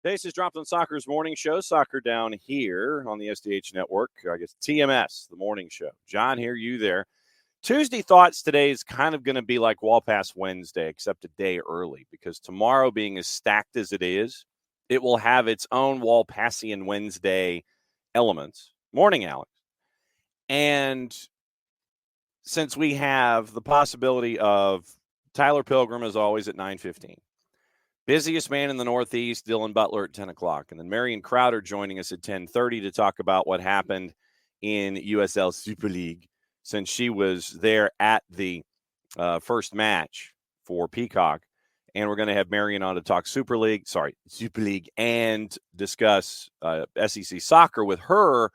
This is Dropped on Soccer's morning show. Soccer Down here on the SDH Network. I guess TMS, the morning show. John here, you there. Tuesday Thoughts today is kind of going to be like Wall Pass Wednesday, except a day early, because tomorrow, being as stacked as it is, it will have its own Wall Passian Wednesday elements. Morning, Alex. And since we have the possibility of Tyler Pilgrim, as always, at 9:15. Busiest man in the Northeast, Dylan Butler at 10 o'clock. And then Marion Crowder joining us at 10:30 to talk about what happened in USL Super League, since she was there at the first match for Peacock. And we're going to have Marion on to talk Super League, and discuss SEC soccer with her.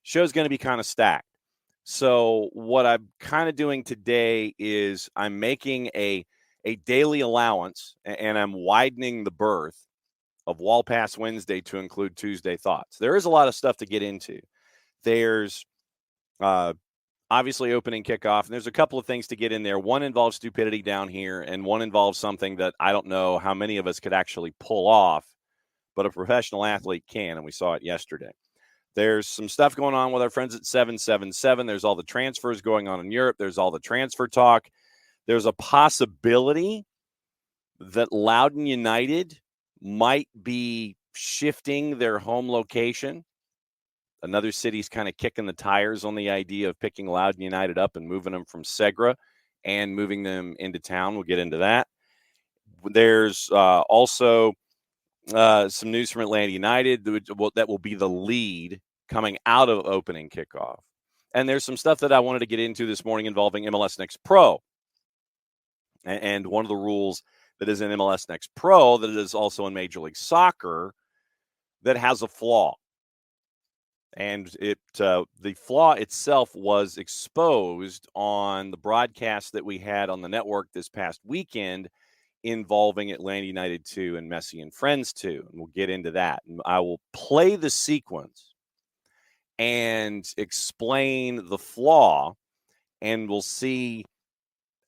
Show's going to be kind of stacked. So what I'm kind of doing today is I'm making a daily allowance, and I'm widening the berth of Wall Pass Wednesday to include Tuesday Thoughts. There is a lot of stuff to get into. There's obviously opening kickoff, and there's a couple of things to get in there. One involves stupidity down here, and one involves something that I don't know how many of us could actually pull off, but a professional athlete can, and we saw it yesterday. There's some stuff going on with our friends at 777. There's all the transfers going on in Europe. There's all the transfer talk. There's a possibility that Loudoun United might be shifting their home location. Another city's kind of kicking the tires on the idea of picking Loudoun United up and moving them from Segra and moving them into town. We'll get into that. There's also some news from Atlanta United that will be the lead coming out of opening kickoff. And there's some stuff that I wanted to get into this morning involving MLS Next Pro. And one of the rules that is in MLS Next Pro that is also in Major League Soccer that has a flaw. And the flaw itself was exposed on the broadcast that we had on the network this past weekend involving Atlanta United 2 and Messi and Friends 2. And we'll get into that. And I will play the sequence and explain the flaw, and we'll see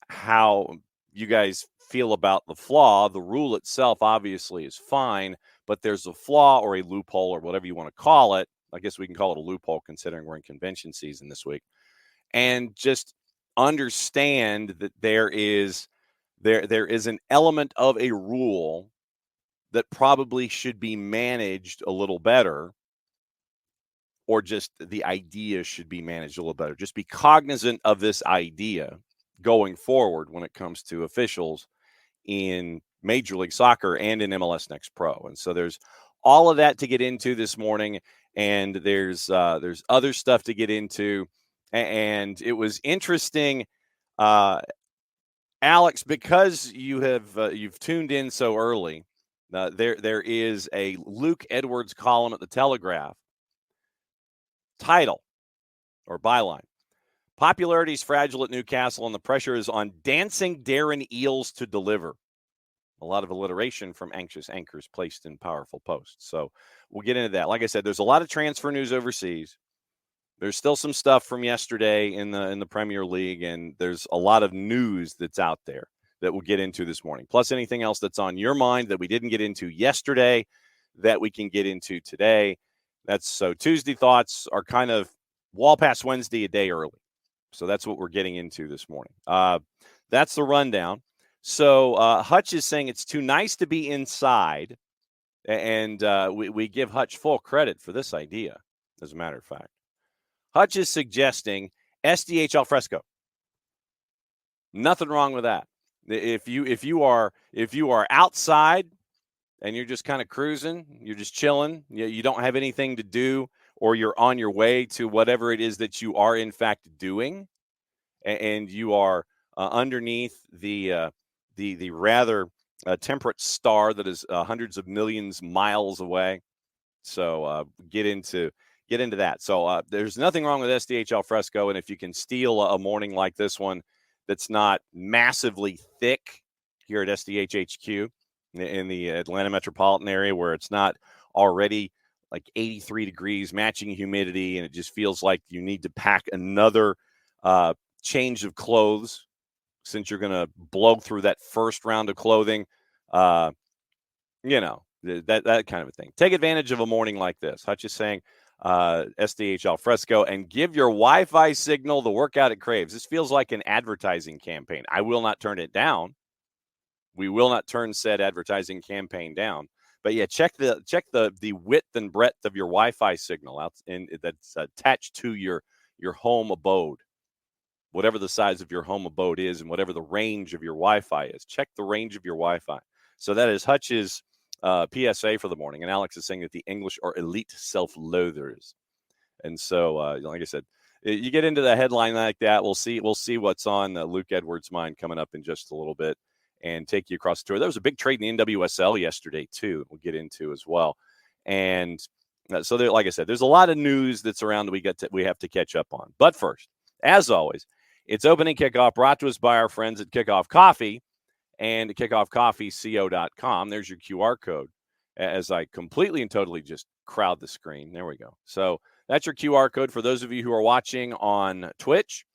how you guys feel about the flaw. The rule itself obviously is fine, but there's a flaw or a loophole or whatever you want to call it. I guess we can call it a loophole considering we're in convention season this week. And just understand that there is an element of a rule that probably should be managed a little better, or just the idea should be managed a little better. Just be cognizant of this idea going forward when it comes to officials in Major League Soccer and in MLS Next Pro. And so there's all of that to get into this morning, and there's other stuff to get into. And it was interesting, Alex, because you've tuned in so early. There is a Luke Edwards column at the Telegraph. Title or byline: Popularity is fragile at Newcastle, and the pressure is on dancing Darren Eales to deliver. A lot of alliteration from anxious anchors placed in powerful posts. So we'll get into that. Like I said, there's a lot of transfer news overseas. There's still some stuff from yesterday in the Premier League, and there's a lot of news that's out there that we'll get into this morning. Plus anything else that's on your mind that we didn't get into yesterday that we can get into today. So Tuesday Thoughts are kind of Wall Pass Wednesday a day early. So that's what we're getting into this morning. That's the rundown. So Hutch is saying it's too nice to be inside, and we give Hutch full credit for this idea, as a matter of fact. Hutch is suggesting SDH al fresco. Nothing wrong with that. If you are outside and you're just kind of cruising, you're just chilling, you don't have anything to do, or you're on your way to whatever it is that you are in fact doing, and you are underneath the rather temperate star that is hundreds of millions miles away. So get into get into that. So there's nothing wrong with SDH Alfresco, and if you can steal a morning like this one that's not massively thick here at SDH HQ in the Atlanta metropolitan area, where it's not already like 83 degrees, matching humidity, and it just feels like you need to pack another change of clothes since you're going to blow through that first round of clothing, that kind of a thing. Take advantage of a morning like this. Hutch is saying SDH Alfresco, and give your Wi-Fi signal the workout it craves. This feels like an advertising campaign. I will not turn it down. We will not turn said advertising campaign down. But yeah, check the width and breadth of your Wi-Fi signal out, and that's attached to your home abode, whatever the size of your home abode is, and whatever the range of your Wi-Fi is. Check the range of your Wi-Fi. So that is Hutch's PSA for the morning, and Alex is saying that the English are elite self-loathers. And so, like I said, you get into the headline like that, we'll see what's on Luke Edwards' mind coming up in just a little bit, and take you across the tour. There was a big trade in the NWSL yesterday too. We'll get into as well. And so, there, like I said, there's a lot of news that's around that we have to catch up on. But first, as always, it's opening kickoff brought to us by our friends at Kickoff Coffee and kickoffcoffeeco.com. There's your QR code as I completely and totally just crowd the screen. There we go. So that's your QR code for those of you who are watching on Twitch,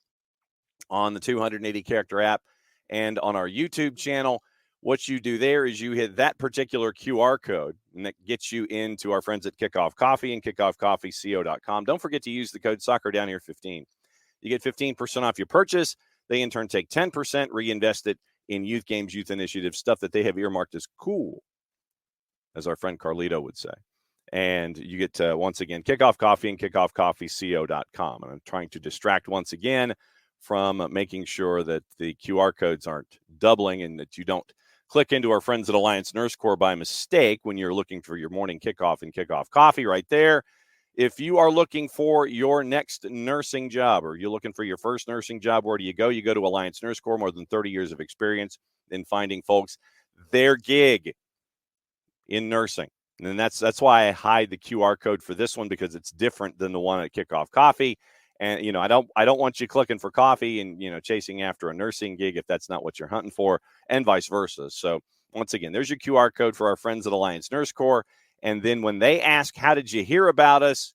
on the 280 character app, and on our YouTube channel. What you do there is you hit that particular QR code, and that gets you into our friends at Kickoff Coffee and kickoffcoffeeco.com. Don't forget to use the code SoccerDownHere15. You get 15% off your purchase. They, in turn, take 10%, reinvest it in youth games, youth initiatives, stuff that they have earmarked as cool, as our friend Carlito would say. And you get to, once again, Kickoff Coffee and kickoffcoffeeco.com. And I'm trying to distract once again from making sure that the QR codes aren't doubling and that you don't click into our friends at Alliance Nurse Corps by mistake when you're looking for your morning kickoff and Kickoff Coffee right there. If you are looking for your next nursing job, or you're looking for your first nursing job, where do you go? You go to Alliance Nurse Corps, more than 30 years of experience in finding folks their gig in nursing. And that's why I hide the QR code for this one, because it's different than the one at Kickoff Coffee. And, I don't want you clicking for coffee and, chasing after a nursing gig if that's not what you're hunting for, and vice versa. So once again, there's your QR code for our friends at Alliance Nurse Corps. And then when they ask, how did you hear about us?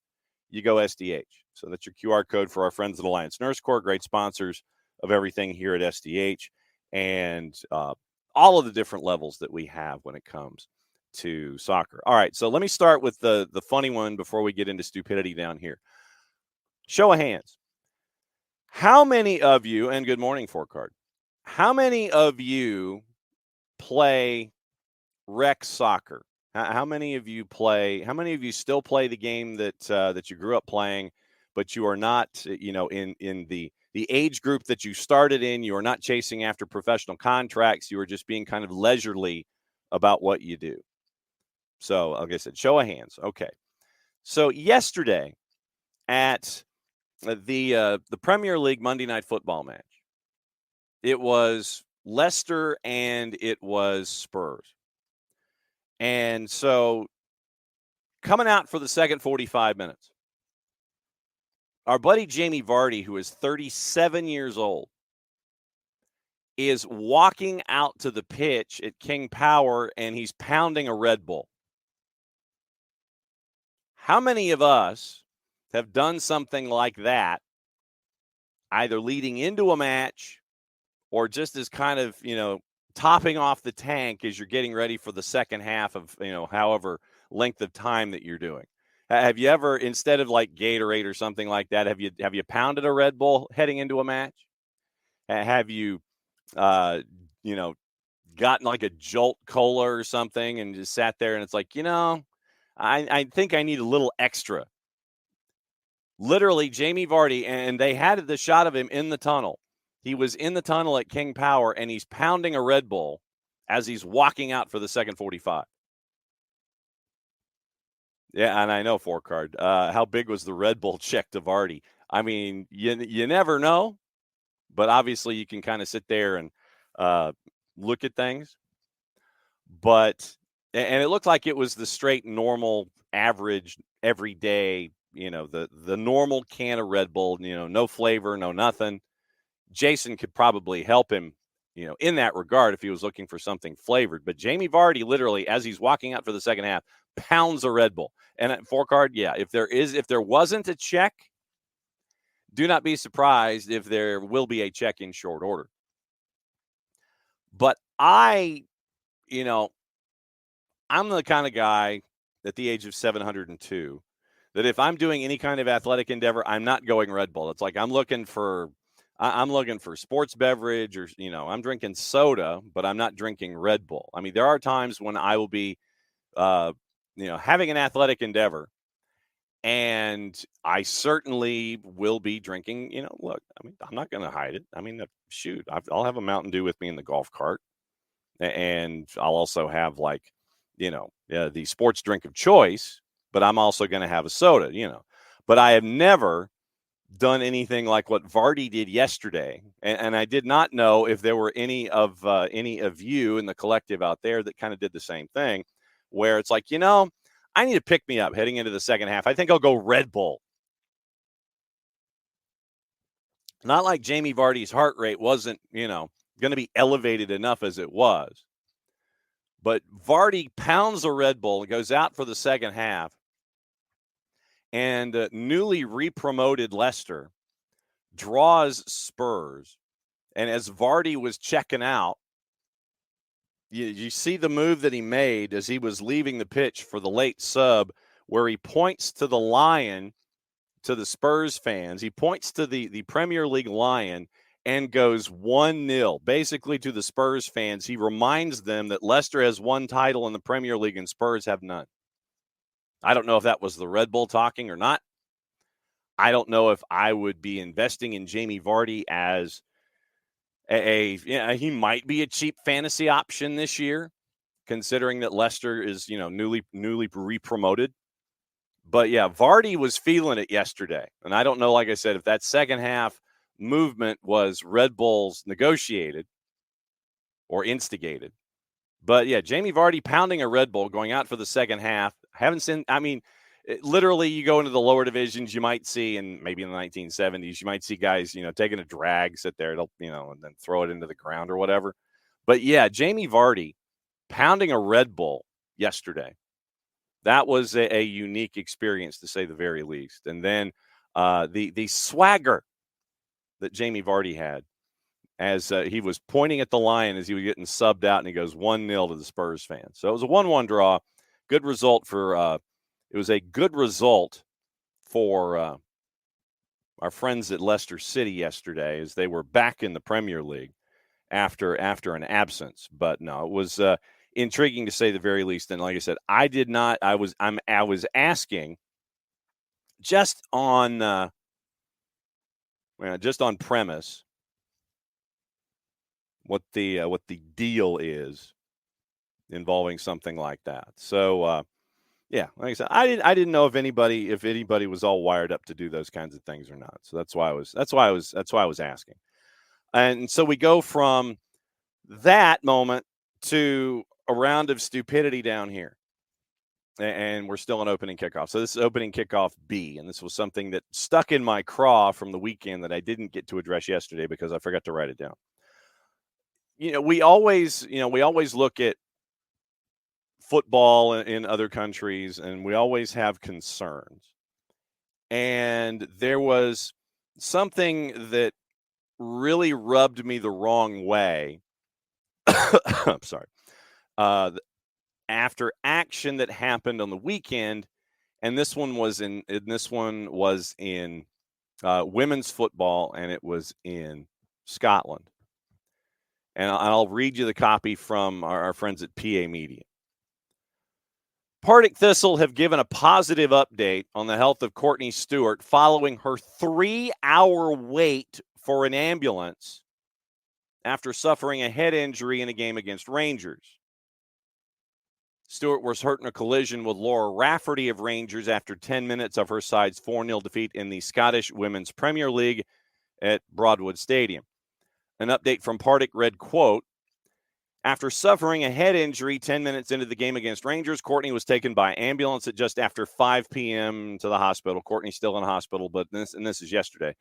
You go SDH. So that's your QR code for our friends at Alliance Nurse Corps, great sponsors of everything here at SDH, and all of the different levels that we have when it comes to soccer. All right, so let me start with the funny one before we get into stupidity down here. Show of hands. How many of you, and good morning, Four Card, how many of you play rec soccer? How many of you still play the game that you grew up playing, but you are not, in the age group that you started in? You are not chasing after professional contracts. You are just being kind of leisurely about what you do. So, like I said, show of hands. Okay. So yesterday at the Premier League Monday Night Football match, it was Leicester and it was Spurs. And so coming out for the second 45 minutes, our buddy Jamie Vardy, who is 37 years old, is walking out to the pitch at King Power, and he's pounding a Red Bull. How many of us have done something like that, either leading into a match or just as kind of, topping off the tank as you're getting ready for the second half of, however length of time that you're doing? Have you ever, instead of like Gatorade or something like that, have you pounded a Red Bull heading into a match? Have you, gotten like a Jolt Cola or something and just sat there and it's like, I think I need a little extra. Literally, Jamie Vardy, and they had the shot of him in the tunnel. He was in the tunnel at King Power, and he's pounding a Red Bull as he's walking out for the second 45. Yeah, and I know, Four Card. How big was the Red Bull check to Vardy? I mean, you never know, but obviously you can kind of sit there and look at things. And it looked like it was the straight, normal, average, everyday the normal can of Red Bull, no flavor, no nothing. Jason could probably help him, in that regard if he was looking for something flavored. But Jamie Vardy, literally, as he's walking out for the second half, pounds a Red Bull. And at 4-card, yeah, if there wasn't a check, do not be surprised if there will be a check in short order. But I'm the kind of guy at the age of 702 that if I'm doing any kind of athletic endeavor, I'm not going Red Bull. It's like I'm looking for sports beverage, or I'm drinking soda, but I'm not drinking Red Bull. I mean, there are times when I will be having an athletic endeavor, and I certainly will be drinking. Look, I mean, I'm not going to hide it. I mean, shoot, I'll have a Mountain Dew with me in the golf cart, and I'll also have the sports drink of choice, but I'm also going to have a soda, But I have never done anything like what Vardy did yesterday, and I did not know if there were any of you in the collective out there that kind of did the same thing, where it's like, I need to pick me up heading into the second half. I think I'll go Red Bull. Not like Jamie Vardy's heart rate wasn't, going to be elevated enough as it was. But Vardy pounds a Red Bull and goes out for the second half. And newly re-promoted Leicester draws Spurs. And as Vardy was checking out, you see the move that he made as he was leaving the pitch for the late sub, where he points to the lion, to the Spurs fans. He points to the Premier League lion and goes 1-0, basically to the Spurs fans. He reminds them that Leicester has one title in the Premier League and Spurs have none. I don't know if that was the Red Bull talking or not. I don't know if I would be investing in Jamie Vardy as he might be a cheap fantasy option this year, considering that Leicester is, newly re-promoted. But yeah, Vardy was feeling it yesterday. And I don't know, like I said, if that second half movement was Red Bull's negotiated or instigated. But yeah, Jamie Vardy pounding a Red Bull going out for the second half. Literally, you go into the lower divisions, you might see, and maybe in the 1970s, you might see guys, taking a drag, sit there, and then throw it into the ground or whatever. But yeah, Jamie Vardy pounding a Red Bull yesterday. That was a unique experience, to say the very least. And then the swagger that Jamie Vardy had as he was pointing at the lion as he was getting subbed out, and he goes 1-0 to the Spurs fans. So it was a 1-1 draw. Good result for it was a good result for our friends at Leicester City yesterday, as they were back in the Premier League after an absence. But no, it was intriguing to say the very least. And like I said, I was asking just on premise what the deal is involving something like that. So yeah, like I said, I didn't know if anybody was all wired up to do those kinds of things or not. So that's why I was asking. And so we go from that moment to a round of stupidity down here. And we're still on opening kickoff. So this is opening kickoff B, and this was something that stuck in my craw from the weekend that I didn't get to address yesterday because I forgot to write it down. We always look at football in other countries, and we always have concerns. And there was something that really rubbed me the wrong way. I'm sorry. After action that happened on the weekend, and this one was in women's football, and it was in Scotland. And I'll read you the copy from our friends at PA Media. Partick Thistle have given a positive update on the health of Courtney Stewart following her 3-hour wait for an ambulance after suffering a head injury in a game against Rangers. Stewart was hurt in a collision with Laura Rafferty of Rangers after 10 minutes of her side's 4-0 defeat in the Scottish Women's Premier League at Broadwood Stadium. An update from Partick read, quote, After suffering a head injury 10 minutes into the game against Rangers, Courtney was taken by ambulance at just after 5 p.m. to the hospital. Courtney's still in hospital, but this is yesterday,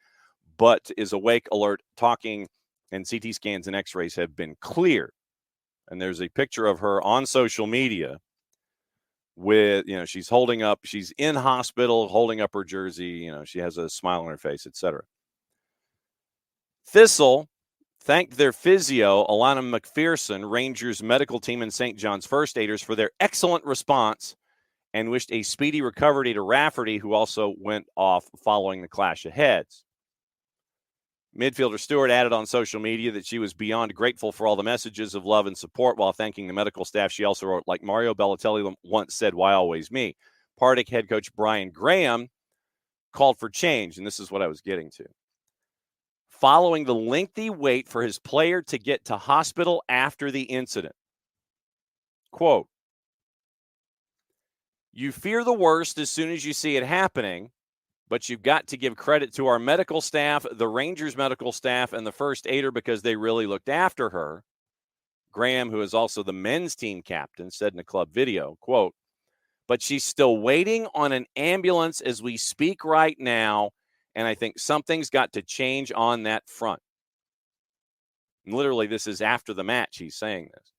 but is awake, alert, talking, and CT scans and x-rays have been clear. And there's a picture of her on social media with, she's in hospital, holding up her jersey. She has a smile on her face, etc. Thistle thanked their physio, Alana McPherson, Rangers medical team and St. John's First Aiders for their excellent response and wished a speedy recovery to Rafferty, who also went off following the clash of heads. Midfielder Stewart added on social media that she was beyond grateful for all the messages of love and support while thanking the medical staff. She also wrote, like Mario Balotelli once said, "Why always me?" Partick head coach Brian Graham called for change, and this is what I was getting to. Following the lengthy wait for his player to get to hospital after the incident. Quote, "You fear the worst as soon as you see it happening, but you've got to give credit to our medical staff, the Rangers medical staff, and the first aider because they really looked after her." Graham, who is also the men's team captain, said in a club video, quote, "But she's still waiting on an ambulance as we speak right now, and I think something's got to change on that front." And literally, this is after the match he's saying this.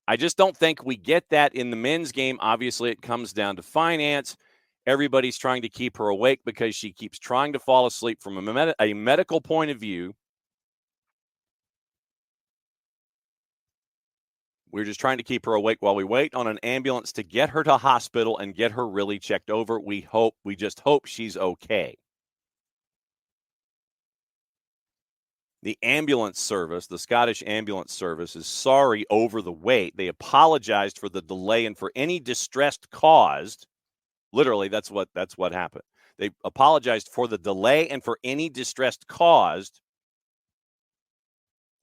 "I just don't think we get that in the men's game. Obviously, it comes down to finance. Everybody's trying to keep her awake because she keeps trying to fall asleep from a medical point of view. We're just trying to keep her awake while we wait on an ambulance to get her to hospital and get her really checked over. We just hope she's okay." The ambulance service, the Scottish ambulance service, is sorry over the wait. They apologized for the delay and for any distress caused. Literally, that's what happened. They apologized for the delay and for any distress caused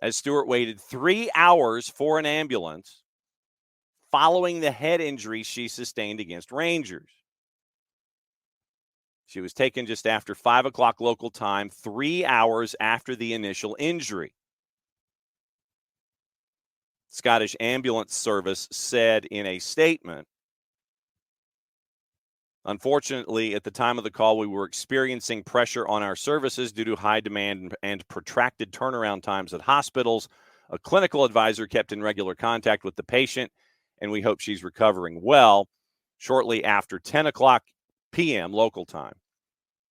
as Stewart waited 3 hours for an ambulance following the head injury she sustained against Rangers. She was taken just after 5 o'clock local time, 3 hours after the initial injury. Scottish Ambulance Service said in a statement, "Unfortunately, at the time of the call, we were experiencing pressure on our services due to high demand and protracted turnaround times at hospitals. A clinical advisor kept in regular contact with the patient, and we hope she's recovering well." Shortly after 10 o'clock p.m. local time,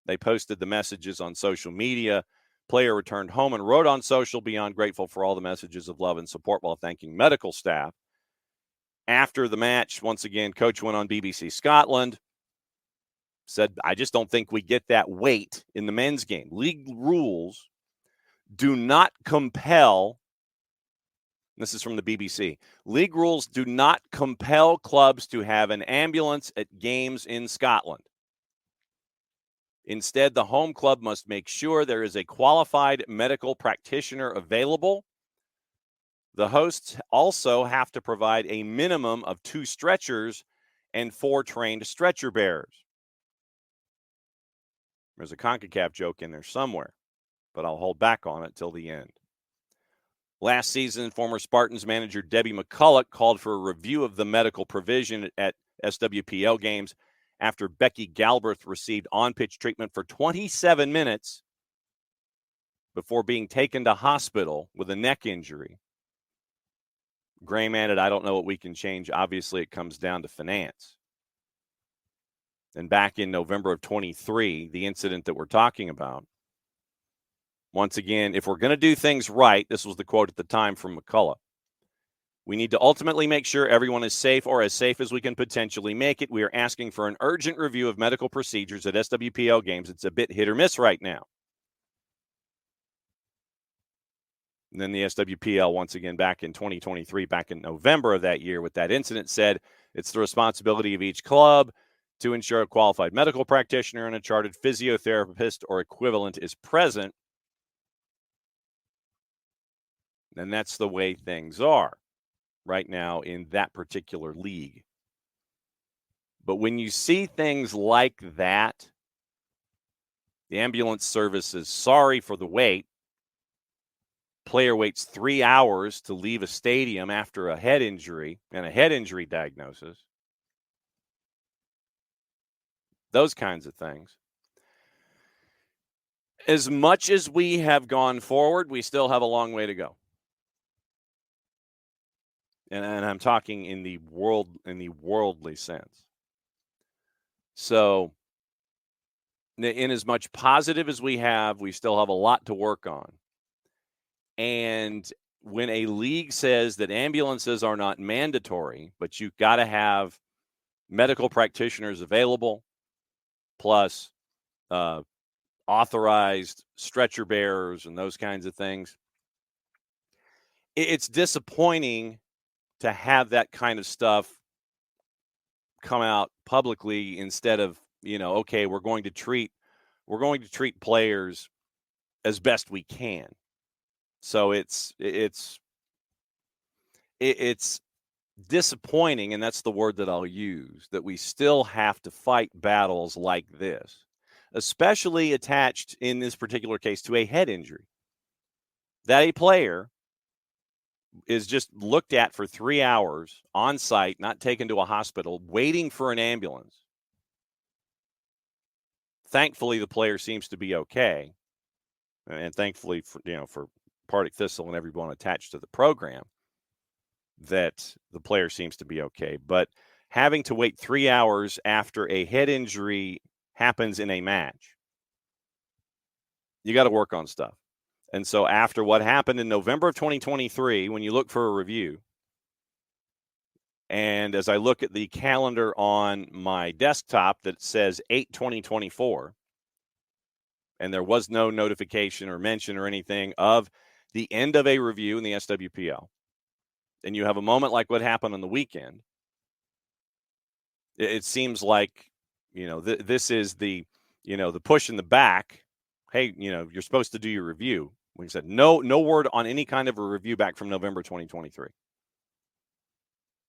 they posted the messages on social media. Player returned home and wrote on social, "Beyond grateful for all the messages of love and support," while thanking medical staff. After the match, once again, coach went on BBC Scotland, said, "I just don't think we get that weight in the men's game. League rules do not compel," this is from the BBC, "league rules do not compel clubs to have an ambulance at games in Scotland. Instead, the home club must make sure there is a qualified medical practitioner available. The hosts also have to provide a minimum of 2 stretchers and 4 trained stretcher bearers." There's a CONCACAF joke in there somewhere, but I'll hold back on it till the end. Last season, former Spartans manager Debbie McCulloch called for a review of the medical provision at SWPL games after Becky Galbraith received on-pitch treatment for 27 minutes before being taken to hospital with a neck injury. Graham added, "I don't know what we can change. Obviously, it comes down to finance." And back in November of 23, the incident that we're talking about, once again, if we're going to do things right, this was the quote at the time from McCullough, "We need to ultimately make sure everyone is safe or as safe as we can potentially make it. We are asking for an urgent review of medical procedures at SWPL games. It's a bit hit or miss right now." And then the SWPL, once again, back in 2023, back in November of that year with that incident, said it's the responsibility of each club to ensure a qualified medical practitioner and a chartered physiotherapist or equivalent is present. And that's the way things are right now in that particular league. But when you see things like that, the ambulance service is sorry for the wait. player waits 3 hours to leave a stadium after a head injury and a head injury diagnosis. Those kinds of things. As much as we have gone forward, we still have a long way to go. And I'm talking in the worldly sense. So, in as much positive as we have, we still have a lot to work on. And when a league says that ambulances are not mandatory, but you've got to have medical practitioners available, plus authorized stretcher bearers and those kinds of things, it's disappointing to have that kind of stuff come out publicly instead of, okay, we're going to treat players as best we can. So it's disappointing, and that's the word that I'll use, that we still have to fight battles like this, especially attached in this particular case to a head injury, that a player is just looked at for 3 hours on site, not taken to a hospital, waiting for an ambulance. Thankfully, the player seems to be okay. And thankfully for Partick Thistle and everyone attached to the program, that the player seems to be okay. But having to wait 3 hours after a head injury happens in a match, you got to work on stuff. And so after what happened in November of 2023, when you look for a review, and as I look at the calendar on my desktop that says 8/20/24, and there was no notification or mention or anything of the end of a review in the SWPL, and you have a moment like what happened on the weekend, it seems like, this is the push in the back. Hey, you're supposed to do your review. We said no word on any kind of a review back from November 2023.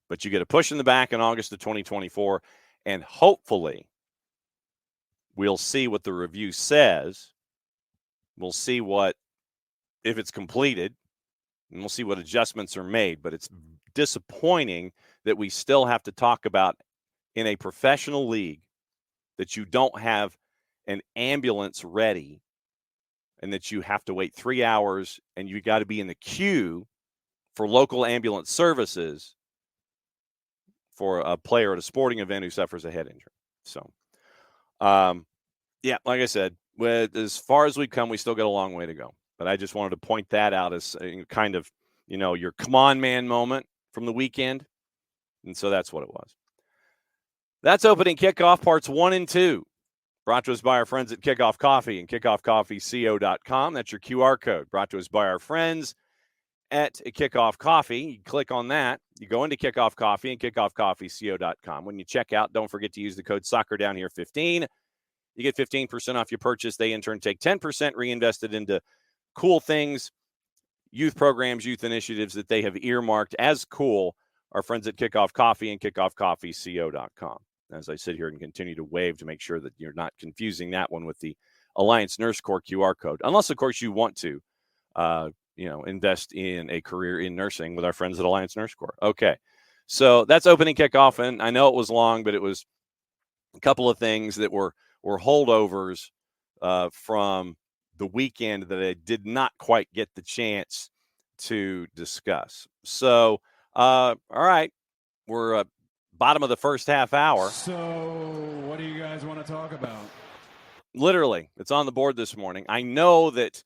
But you get a push in the back in August of 2024, and hopefully we'll see what the review says. We'll see if it's completed, and we'll see what adjustments are made. But it's disappointing that we still have to talk about in a professional league that you don't have an ambulance ready, and that you have to wait 3 hours, and you got to be in the queue for local ambulance services for a player at a sporting event who suffers a head injury. So, like I said, as far as we've come, we still got a long way to go. But I just wanted to point that out as kind of, your come on man moment from the weekend. And so that's what it was. That's opening kickoff parts 1 and 2. Brought to us by our friends at Kickoff Coffee and kickoffcoffeeco.com. That's your QR code. Brought to us by our friends at Kickoff Coffee. You click on that. You go into Kickoff Coffee and kickoffcoffeeco.com. When you check out, don't forget to use the code SoccerDownHere15. You get 15% off your purchase. They, in turn, take 10% reinvested into cool things, youth programs, youth initiatives that they have earmarked as cool. Our friends at Kickoff Coffee and kickoffcoffeeco.com. As I sit here and continue to wave to make sure that you're not confusing that one with the Alliance Nurse Corps QR code. Unless, of course, you want to, invest in a career in nursing with our friends at Alliance Nurse Corps. Okay, so that's opening kickoff, and I know it was long, but it was a couple of things that were holdovers from the weekend that I did not quite get the chance to discuss. So, all right, we're bottom of the first half hour. So what do you guys want to talk about? Literally, it's on the board this morning. I know that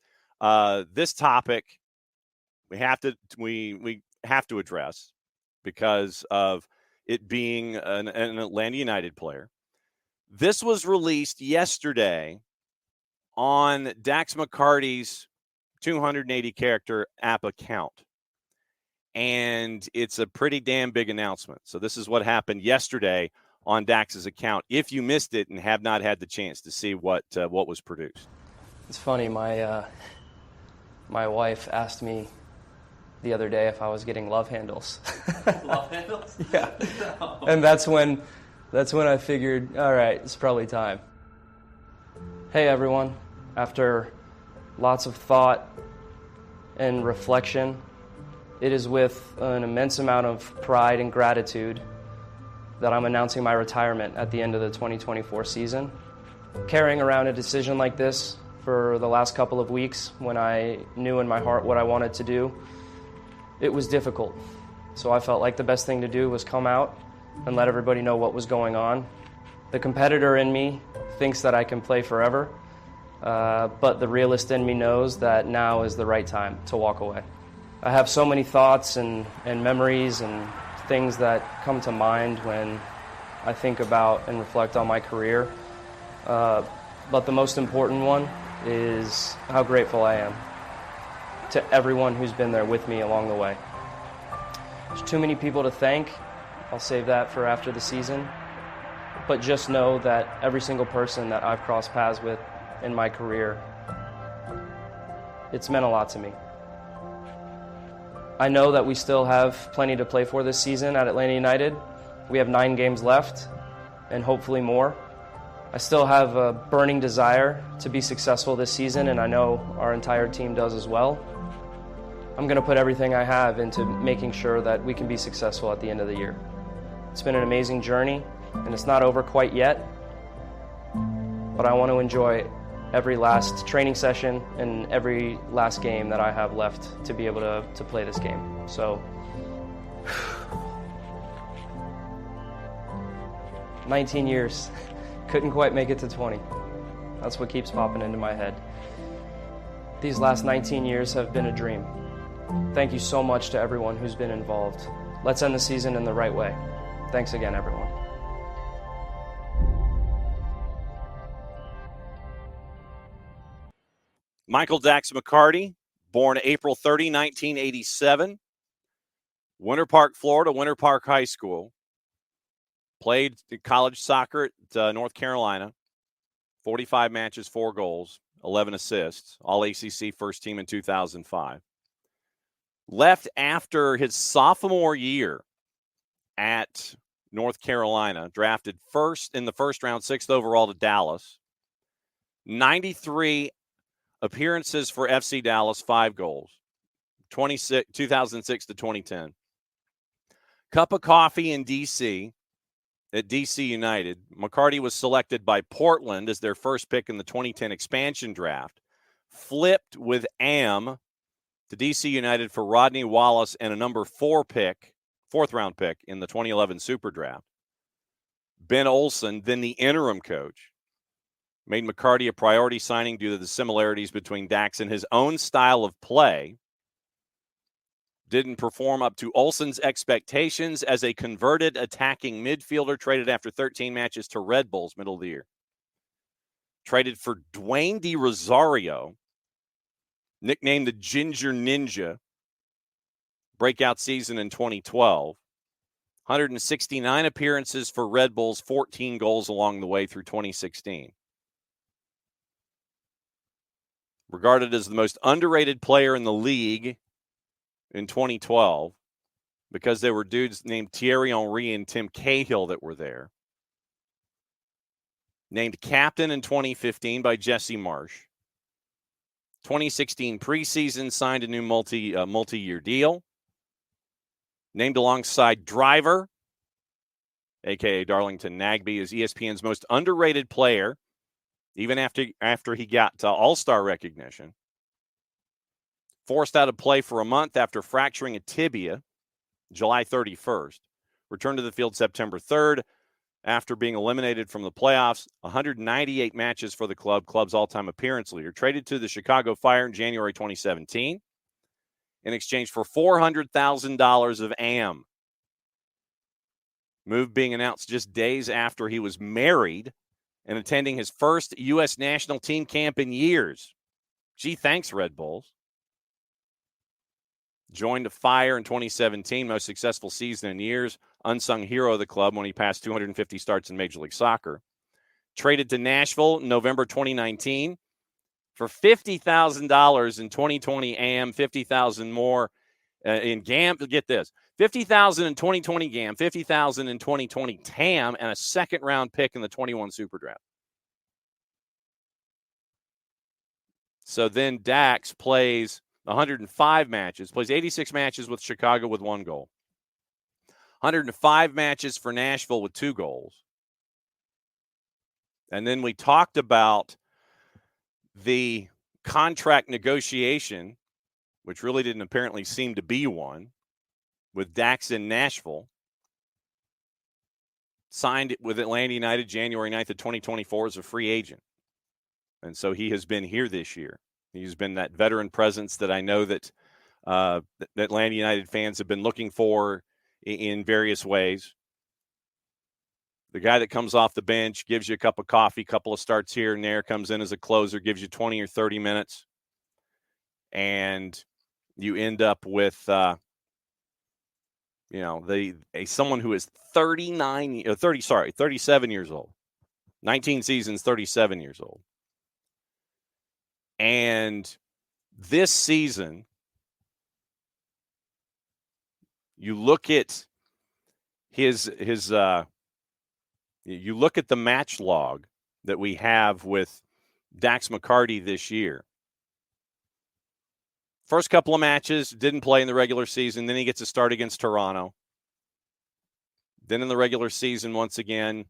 this topic we have to address because of it being an Atlanta United player. This was released yesterday on Dax McCarty's 280-character app account. And it's a pretty damn big announcement. So this is what happened yesterday on Dax's account. If you missed it and have not had the chance to see what was produced. It's funny, my wife asked me the other day if I was getting love handles. Love handles? Yeah. No. And that's when I figured, all right, it's probably time. Hey everyone, after lots of thought and reflection, it is with an immense amount of pride and gratitude that I'm announcing my retirement at the end of the 2024 season. Carrying around a decision like this for the last couple of weeks, when I knew in my heart what I wanted to do, it was difficult. So I felt like the best thing to do was come out and let everybody know what was going on. The competitor in me thinks that I can play forever, but the realist in me knows that now is the right time to walk away. I have so many thoughts and memories and things that come to mind when I think about and reflect on my career. But the most important one is how grateful I am to everyone who's been there with me along the way. There's too many people to thank. I'll save that for after the season. But just know that every single person that I've crossed paths with in my career, it's meant a lot to me. I know that we still have plenty to play for this season at Atlanta United. We have 9 games left, and hopefully more. I still have a burning desire to be successful this season, and I know our entire team does as well. I'm going to put everything I have into making sure that we can be successful at the end of the year. It's been an amazing journey, and it's not over quite yet, but I want to enjoy every last training session and every last game that I have left to be able to play this game. So, 19 years. Couldn't quite make it to 20. That's what keeps popping into my head. These last 19 years have been a dream. Thank you so much to everyone who's been involved. Let's end the season in the right way. Thanks again, everyone. Michael Dax McCarty, born April 30, 1987. Winter Park, Florida, Winter Park High School. Played college soccer at North Carolina. 45 matches, 4 goals, 11 assists. All ACC first team in 2005. Left after his sophomore year at North Carolina. Drafted first in the first round, 6th overall to Dallas. 93 appearances for FC Dallas, 5 goals. 2006 to 2010. Cup of coffee in D.C. at D.C. United. McCarty was selected by Portland as their first pick in the 2010 expansion draft. Flipped with AM to D.C. United for Rodney Wallace and a number 4th round pick in the 2011 Super Draft. Ben Olsen, then the interim coach, made McCarty a priority signing due to the similarities between Dax and his own style of play. Didn't perform up to Olsen's expectations as a converted attacking midfielder, traded after 13 matches to Red Bulls middle of the year. Traded for Dwayne De Rosario, nicknamed the Ginger Ninja. Breakout season in 2012. 169 appearances for Red Bulls, 14 goals along the way through 2016. Regarded as the most underrated player in the league in 2012 because there were dudes named Thierry Henry and Tim Cahill that were there. Named captain in 2015 by Jesse Marsh. 2016 preseason, signed a new multi-year deal. Named alongside Driver, a.k.a. Darlington Nagbe, as ESPN's most underrated player, even after he got All-Star recognition. Forced out of play for a month after fracturing a tibia, July 31st. Returned to the field September 3rd after being eliminated from the playoffs. 198 matches for the club's all-time appearance leader. Traded to the Chicago Fire in January 2017 in exchange for $400,000 of AM. Move being announced just days after he was married and attending his first U.S. national team camp in years. Gee, thanks, Red Bulls. Joined the Fire in 2017, most successful season in years. Unsung hero of the club when he passed 250 starts in Major League Soccer. Traded to Nashville in November 2019 for $50,000 in 2020 AM, $50,000 more in GAM. Get this, $50,000 in 2020 GAM, $50,000 in 2020 TAM, and a second-round pick in the 21 Super Draft. So then Dax plays 105 matches, plays 86 matches with Chicago with 1 goal. 105 matches for Nashville with 2 goals. And then we talked about the contract negotiation, which really didn't apparently seem to be one, with Dax in Nashville. Signed with Atlanta United January 9th of 2024 as a free agent. And so he has been here this year. He's been that veteran presence that I know that Atlanta United fans have been looking for in various ways. The guy that comes off the bench, gives you a cup of coffee, couple of starts here and there, comes in as a closer, gives you 20 or 30 minutes. And you end up with, someone who is 37 years old. 19 seasons, 37 years old. And this season, you look at you look at the match log that we have with Dax McCarty this year. First couple of matches, didn't play in the regular season. Then he gets a start against Toronto. Then in the regular season, once again,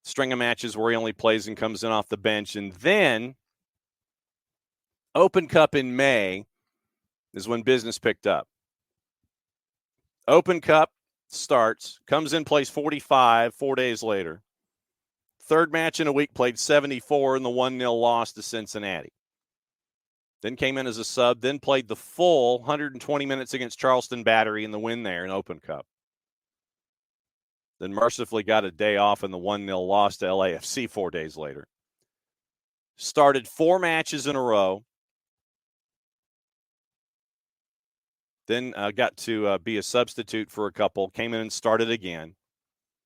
string of matches where he only plays and comes in off the bench. And then Open Cup in May is when business picked up. Open Cup starts, comes in, plays 45 4 days later. Third match in a week, played 74 in the 1-0 loss to Cincinnati. Then came in as a sub, then played the full 120 minutes against Charleston Battery in the win there in Open Cup. Then mercifully got a day off in the 1-0 loss to LAFC 4 days later. Started 4 matches in a row. Then got to be a substitute for a couple. Came in and started again.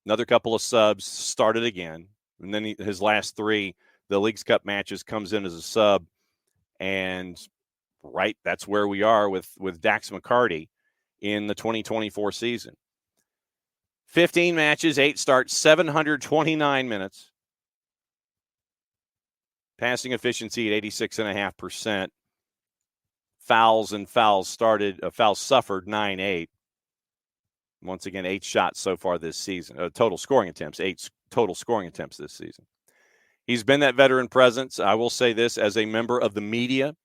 Another couple of subs, started again. And then his last 3, the Leagues Cup matches, comes in as a sub. And that's where we are with Dax McCarty in the 2024 season. 15 matches, 8 starts, 729 minutes. Passing efficiency at 86.5%. Fouls suffered 9-8. Once again, 8 shots so far this season. Total scoring attempts, 8 total scoring attempts this season. He's been that veteran presence. I will say this, as a member of the media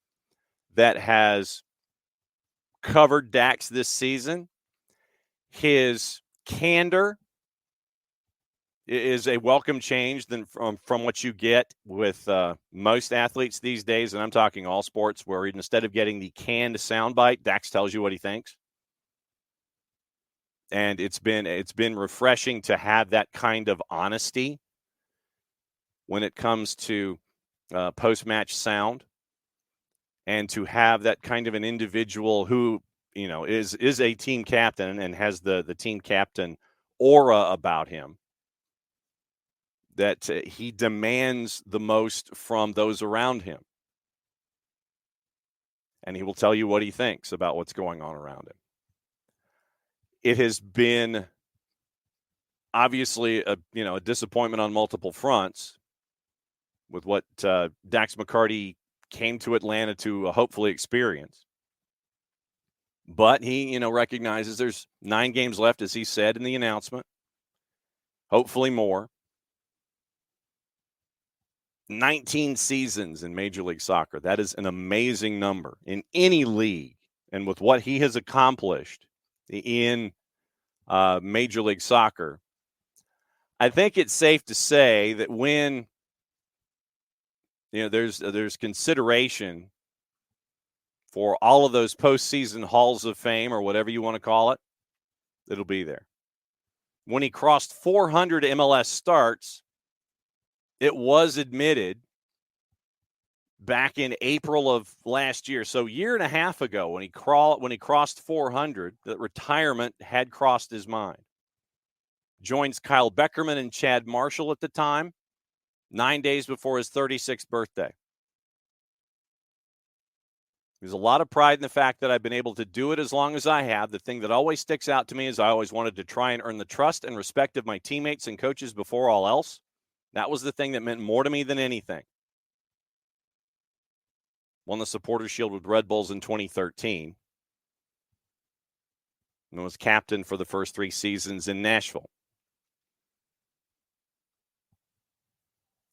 that has covered Dax this season, his candor is a welcome change than from what you get with most athletes these days, and I'm talking all sports, where instead of getting the canned soundbite, Dax tells you what he thinks. And it's been refreshing to have that kind of honesty when it comes to post-match sound, and to have that kind of an individual who, is a team captain and has the team captain aura about him, that he demands the most from those around him. And he will tell you what he thinks about what's going on around him. It has been obviously a disappointment on multiple fronts with what Dax McCarty came to Atlanta to hopefully experience. But he, recognizes there's 9 games left, as he said in the announcement. Hopefully more. 19 seasons in Major League Soccer. That is an amazing number in any league. And with what he has accomplished in Major League Soccer, I think it's safe to say that when there's consideration for all of those postseason halls of fame, or whatever you want to call it, it'll be there. When he crossed 400 MLS starts, it was admitted back in April of last year. So a year and a half ago, when he crossed 400, that retirement had crossed his mind. Joins Kyle Beckerman and Chad Marshall at the time, 9 days before his 36th birthday. There's a lot of pride in the fact that I've been able to do it as long as I have. The thing that always sticks out to me is I always wanted to try and earn the trust and respect of my teammates and coaches before all else. That was the thing that meant more to me than anything. won the Supporters Shield with Red Bulls in 2013, and was captain for the first 3 seasons in Nashville.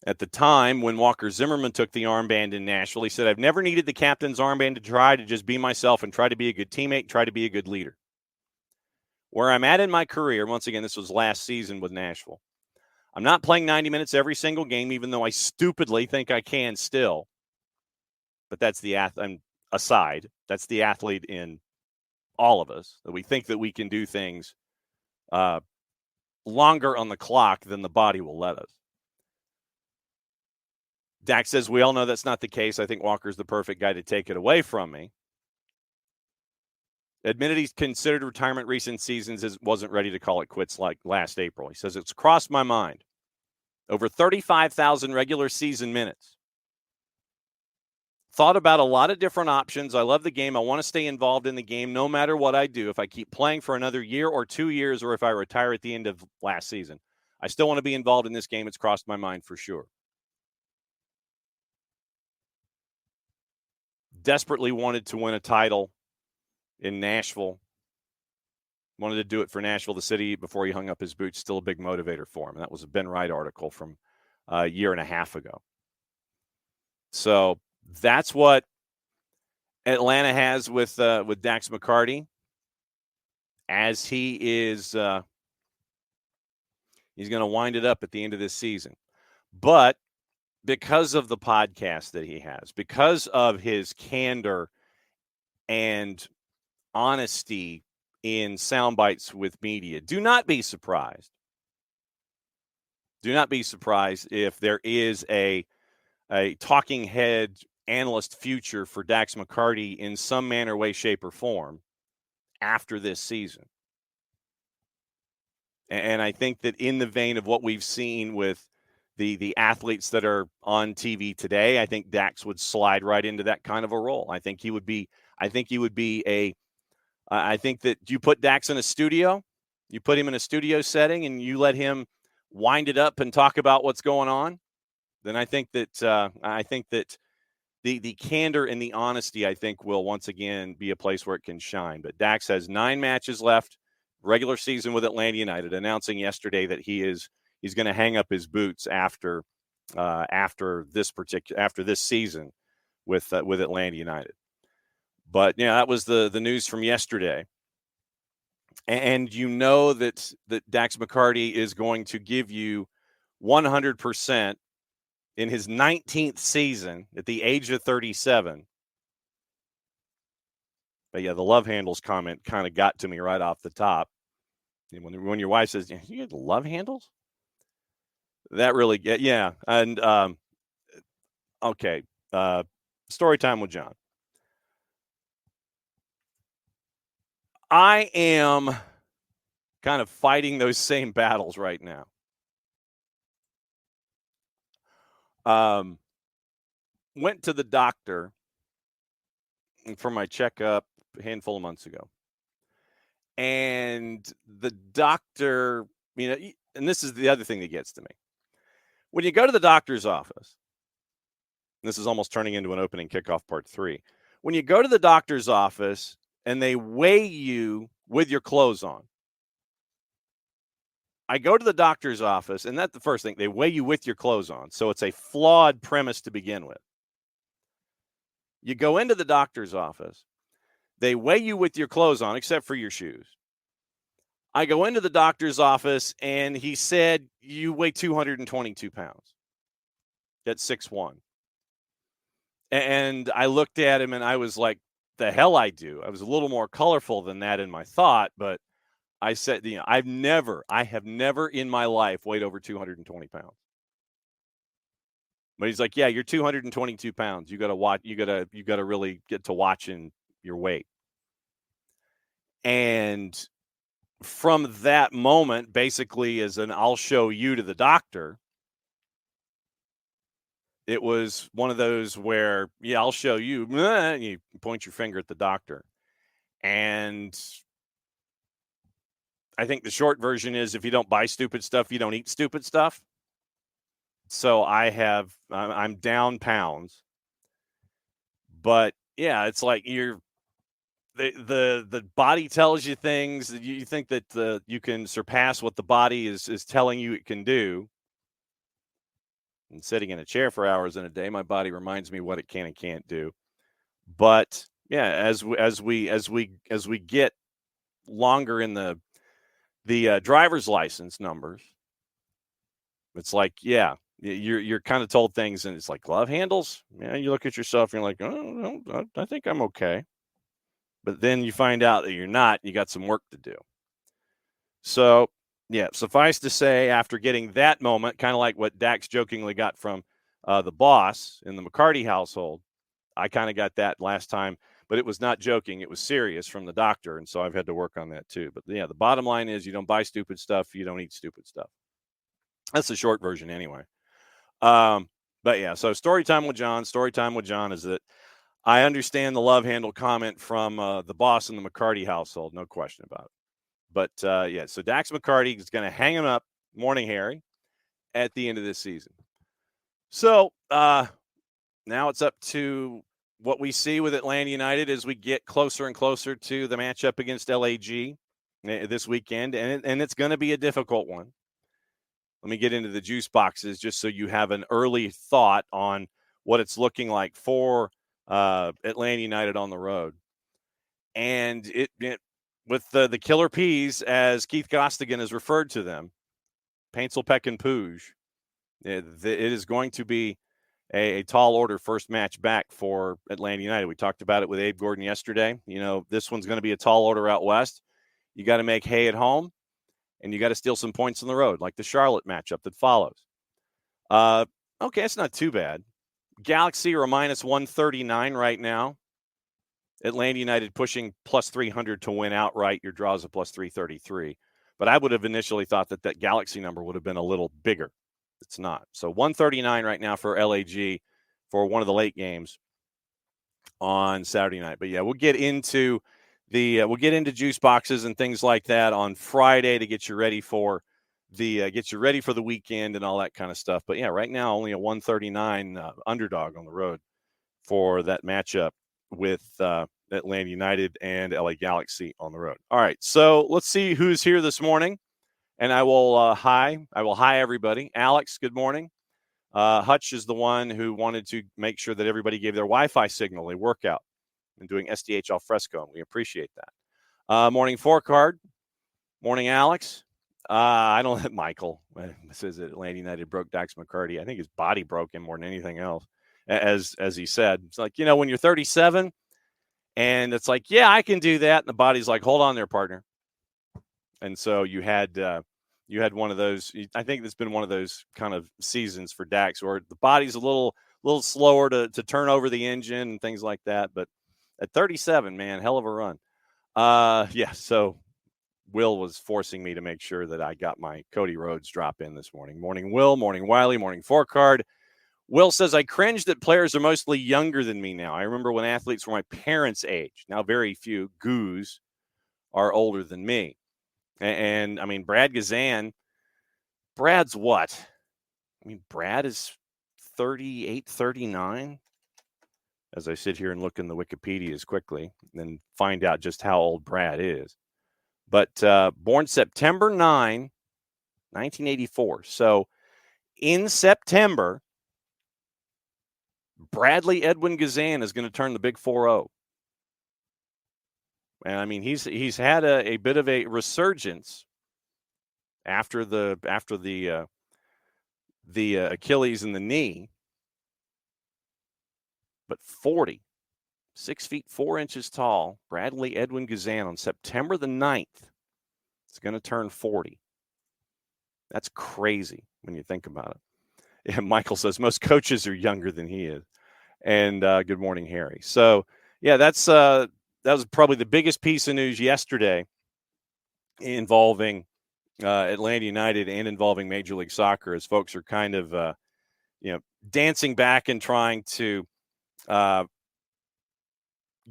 At the time when Walker Zimmerman took the armband in Nashville, he said, I've never needed the captain's armband to try to just be myself and try to be a good teammate, try to be a good leader. Where I'm at in my career, once again, this was last season with Nashville, I'm not playing 90 minutes every single game, even though I stupidly think I can still. But that's the aside. That's the athlete in all of us, that we think that we can do things longer on the clock than the body will let us. Dak says we all know that's not the case. I think Walker's the perfect guy to take it away from me. Admitted he's considered retirement recent seasons, wasn't ready to call it quits like last April. He says, it's crossed my mind. Over 35,000 regular season minutes. Thought about a lot of different options. I love the game. I want to stay involved in the game no matter what I do. If I keep playing for another year or 2 years, or if I retire at the end of last season, I still want to be involved in this game. It's crossed my mind for sure. Desperately wanted to win a title in Nashville. Wanted to do it for Nashville, the city, before he hung up his boots. Still a big motivator for him. And that was a Ben Wright article from a year and a half ago. So that's what Atlanta has with Dax McCarty, as he is he's going to wind it up at the end of this season. But because of the podcast that he has, because of his candor and honesty in sound bites with media, do not be surprised. Do not be surprised if there is a talking head analyst future for Dax McCarty in some manner, way, shape, or form after this season. And I think that in the vein of what we've seen with the athletes that are on TV today, I think Dax would slide right into that kind of a role. I think that you put Dax in a studio, you put him in a studio setting, and you let him wind it up and talk about what's going on. Then I think that the candor and the honesty, I think, will once again be a place where it can shine. But Dax has 9 matches left, regular season with Atlanta United, announcing yesterday that he's going to hang up his boots after this season with Atlanta United. But yeah, that was the news from yesterday. And you know that Dax McCarty is going to give you 100% in his 19th season at the age of 37. But yeah, the love handles comment kind of got to me right off the top. And when your wife says, you get love handles? That really yeah. And okay, story time with John. I am kind of fighting those same battles right now. Went to the doctor for my checkup a handful of months ago. And the doctor, and this is the other thing that gets to me. When you go to the doctor's office, this is almost turning into an opening kickoff part 3. When you go to the doctor's office and they weigh you with your clothes on, I go to the doctor's office, and that's the first thing. They weigh you with your clothes on. So it's a flawed premise to begin with. You go into the doctor's office. They weigh you with your clothes on, except for your shoes. I go into the doctor's office, and he said, you weigh 222 pounds. That's 6'1". And I looked at him, and I was like, the hell I do. I was a little more colorful than that in my thought, but I said, I have never in my life weighed over 220 pounds. But he's like, yeah, you're 222 pounds. You got to watch. You got to really get to watching your weight. And from that moment, basically, as an I'll show you to the doctor, it was one of those where, yeah, I'll show you. And you point your finger at the doctor. And I think the short version is, if you don't buy stupid stuff, you don't eat stupid stuff. So I'm down pounds, But yeah, it's like the body tells you things that you think that you can surpass what the body is telling you it can do. And sitting in a chair for hours in a day, my body reminds me what it can and can't do. But yeah, as we get longer in the driver's license numbers, it's like, yeah, you're kind of told things, and it's like glove handles. Yeah, you look at yourself and you're like, oh, no, I think I'm okay. But then you find out that you're not. You got some work to do. So yeah, suffice to say, after getting that moment, kind of like what Dax jokingly got from the boss in the McCarty household, I kind of got that last time, but it was not joking. It was serious from the doctor. And so I've had to work on that too. But yeah, the bottom line is you don't buy stupid stuff. You don't eat stupid stuff. That's the short version anyway. But yeah, so story time with John is that I understand the love handle comment from the boss in the McCarty household. No question about it. But yeah, so Dax McCarty is going to hang him up, Morning Harry, at the end of this season. So now it's up to what we see with Atlanta United as we get closer and closer to the matchup against LAG this weekend, and it's going to be a difficult one. Let me get into the juice boxes just so you have an early thought on what it's looking like for Atlanta United on the road. And it with the Killer Peas, as Keith Costigan has referred to them, Paintsel, Peck, and Pooge, it is going to be a tall order first match back for Atlanta United. We talked about it with Abe Gordon yesterday. You know, this one's going to be a tall order out west. You got to make hay at home, and you got to steal some points on the road, like the Charlotte matchup that follows. Okay, it's not too bad. Galaxy are a minus 139 right now. Atlanta United pushing plus 300 to win outright. Your draw's a plus 333. But I would have initially thought that Galaxy number would have been a little bigger. It's not. So 139 right now for LAG for one of the late games on Saturday night. But yeah, we'll get into juice boxes and things like that on Friday to get you ready for the weekend and all that kind of stuff. But yeah, right now only a 139 underdog on the road for that matchup with Atlanta United and LA Galaxy on the road. All right, so let's see who's here this morning. And I will hi everybody. Alex, good morning. Hutch is the one who wanted to make sure that everybody gave their Wi-Fi signal a workout and doing SDH al fresco, and we appreciate that. Morning, Four Card. Morning, Alex. I don't let Michael says that Atlanta United broke Dax McCarty. I think his body broke him more than anything else. As he said, it's like, you know, when you're 37 and it's like, yeah, I can do that. And the body's like, hold on there, partner. And so you had one of those. I think it's been one of those kind of seasons for Dax where the body's a little slower to turn over the engine and things like that. But at 37, man, hell of a run. Yeah. So Will was forcing me to make sure that I got my Cody Rhodes drop in this morning. Morning, Will. Morning, Wiley. Morning, Four Card. Will says, I cringe that players are mostly younger than me now. I remember when athletes were my parents' age. Now very few goos are older than me. And I mean, Brad's what? I mean, Brad is 38, 39. As I sit here and look in the Wikipedias quickly and then find out just how old Brad is. But born September 9, 1984. So in September, Bradley Edwin Gazan is going to turn the big 4-0. And I mean, he's had a bit of a resurgence after the Achilles and the knee. But 40, 6 feet 4 inches tall, Bradley Edwin Gazan on September the 9th is going to turn 40. That's crazy when you think about it. Yeah, Michael says most coaches are younger than he is. And good morning, Harry. So yeah, that was probably the biggest piece of news yesterday involving Atlanta United and involving Major League Soccer, as folks are kind of dancing back and trying to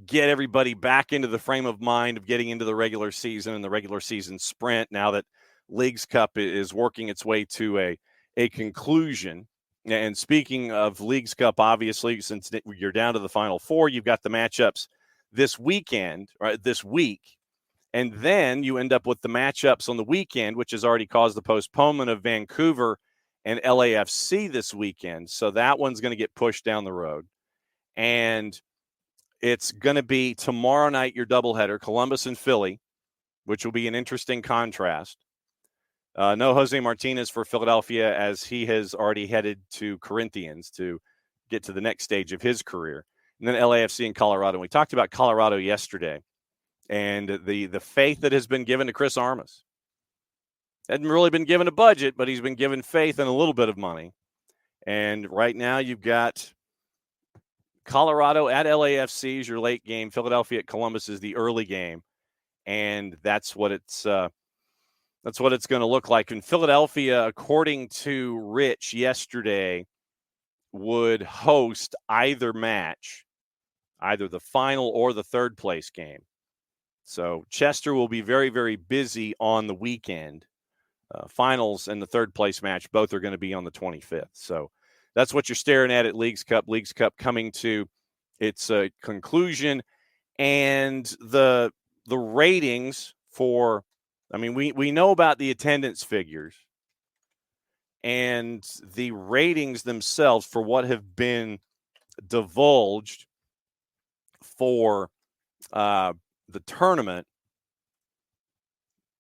get everybody back into the frame of mind of getting into the regular season and the regular season sprint now that Leagues Cup is working its way to a conclusion. And speaking of Leagues Cup, obviously, since you're down to the Final Four, you've got the matchups this weekend, right, this week. And then you end up with the matchups on the weekend, which has already caused the postponement of Vancouver and LAFC this weekend. So that one's going to get pushed down the road. And it's going to be tomorrow night, your doubleheader, Columbus and Philly, which will be an interesting contrast. No Jose Martinez for Philadelphia, as he has already headed to Corinthians to get to the next stage of his career. And then LAFC and Colorado. And we talked about Colorado yesterday and the faith that has been given to Chris Armas. Hadn't really been given a budget, but he's been given faith and a little bit of money. And right now you've got Colorado at LAFC is your late game. Philadelphia at Columbus is the early game. And that's what it's going to look like. And Philadelphia, according to Rich yesterday, would host either match, either the final or the third place game. So Chester will be very, very busy on the weekend. Finals and the third place match, both are going to be on the 25th. So that's what you're staring at Leagues Cup. Leagues Cup coming to its conclusion. And the ratings for, I mean, we know about the attendance figures and the ratings themselves for what have been divulged for the tournament.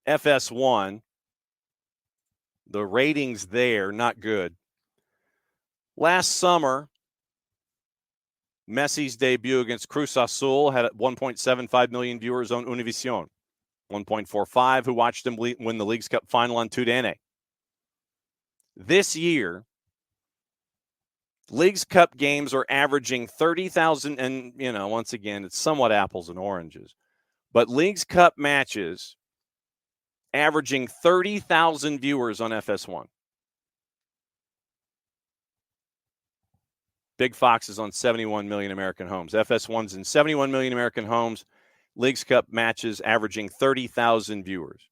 FS1, the ratings there, not good. Last summer, Messi's debut against Cruz Azul had 1.75 million viewers on Univision. 1.45 who watched him win the Leagues Cup final on TUDN. This year, Leagues Cup games are averaging 30,000, and, once again, it's somewhat apples and oranges. But Leagues Cup matches averaging 30,000 viewers on FS1. Big Fox is on 71 million American homes. FS1's in 71 million American homes. Leagues Cup matches averaging 30,000 viewers.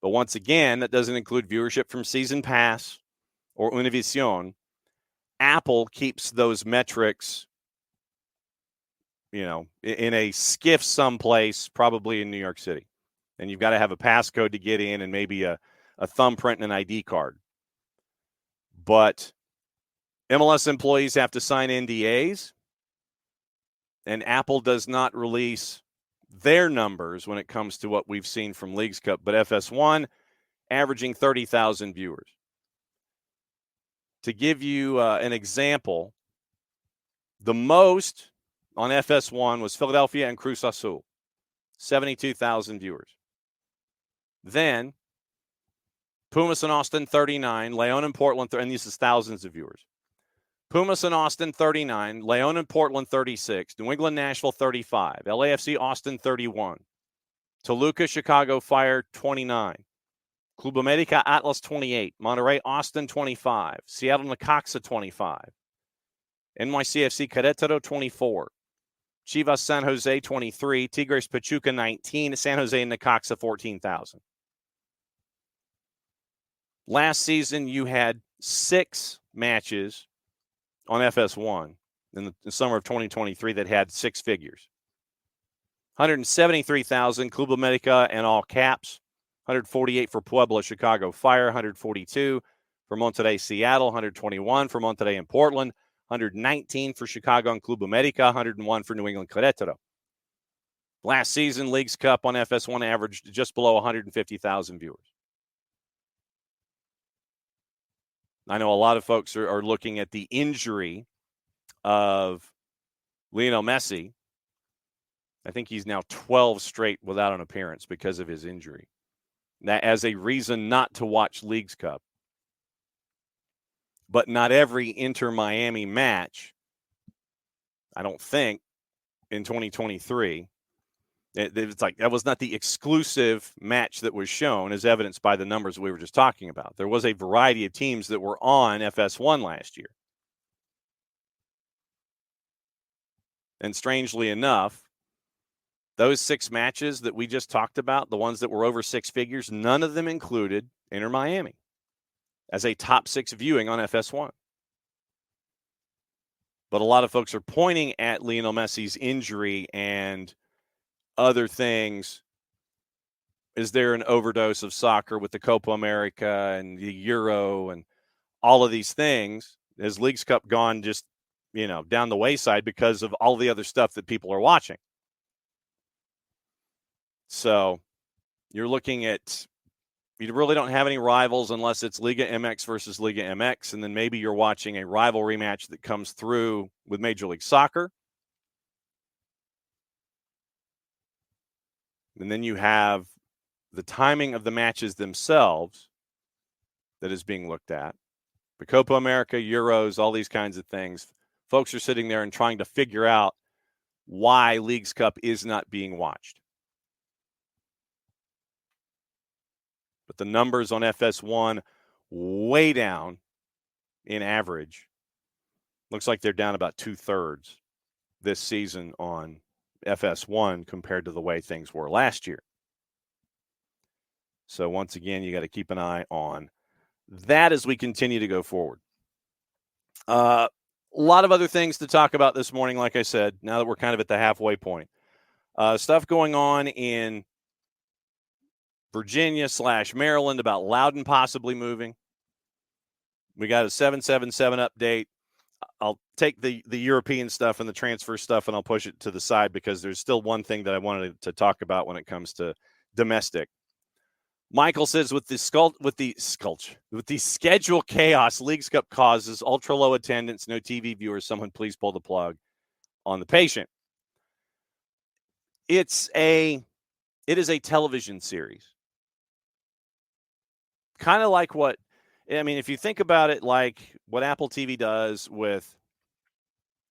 But once again, that doesn't include viewership from Season Pass or Univision. Apple keeps those metrics, in a skiff someplace, probably in New York City. And you've got to have a passcode to get in and maybe a thumbprint and an ID card. But MLS employees have to sign NDAs, and Apple does not release their numbers when it comes to what we've seen from Leagues Cup. But FS1 averaging 30,000 viewers. To give you an example, the most on FS1 was Philadelphia and Cruz Azul, 72,000 viewers. Then Pumas and Austin, 39. Leon and Portland, and this is thousands of viewers. Pumas and Austin, 39. Leon and Portland, 36. New England, Nashville, 35. LAFC, Austin, 31. Toluca, Chicago Fire, 29. Club America, Atlas, 28. Monterrey, Austin, 25. Seattle, Necaxa, 25. NYCFC, Querétaro, 24. Chivas, San Jose, 23. Tigres, Pachuca, 19. San Jose and Necaxa, 14,000. Last season, you had 6 matches on FS1 in the summer of 2023 that had 6 figures. 173,000, Club America and all caps. 148 for Puebla, Chicago Fire. 142 for Monterrey, Seattle. 121 for Monterrey and Portland. 119 for Chicago and Club America. 101 for New England Querétaro. Last season, Leagues Cup on FS1 averaged just below 150,000 viewers. I know a lot of folks are looking at the injury of Lionel Messi. I think he's now 12 straight without an appearance because of his injury. That as a reason not to watch Leagues Cup. But not every Inter-Miami match, I don't think, in 2023, it's like that was not the exclusive match that was shown, as evidenced by the numbers we were just talking about. There was a variety of teams that were on FS1 last year. And strangely enough, those 6 matches that we just talked about, the ones that were over 6 figures, none of them included Inter Miami as a top 6 viewing on FS1. But a lot of folks are pointing at Lionel Messi's injury and other things. Is there an overdose of soccer with the Copa America and the Euro and all of these things? Has Leagues Cup gone just, down the wayside because of all the other stuff that people are watching? So you're looking at, you really don't have any rivals unless it's Liga MX versus Liga MX, and then maybe you're watching a rivalry match that comes through with Major League Soccer. And then you have the timing of the matches themselves that is being looked at. The Copa America, Euros, all these kinds of things. Folks are sitting there and trying to figure out why Leagues Cup is not being watched. But the numbers on FS1 way down in average. Looks like they're down about 2/3 this season on FS1 compared to the way things were last year. So once again, you got to keep an eye on that as we continue to go forward. A lot of other things to talk about this morning, like I said, now that we're kind of at the halfway point. Stuff going on in Virginia/Maryland about Loudoun possibly moving. We got a 777 update. I'll take the European stuff and the transfer stuff and I'll push it to the side because there's still one thing that I wanted to talk about when it comes to domestic. Michael says with the schedule chaos Leagues Cup causes, ultra low attendance, no TV viewers, someone please pull the plug on the patient. It is a television series. Kind of like if you think about it, like what Apple TV does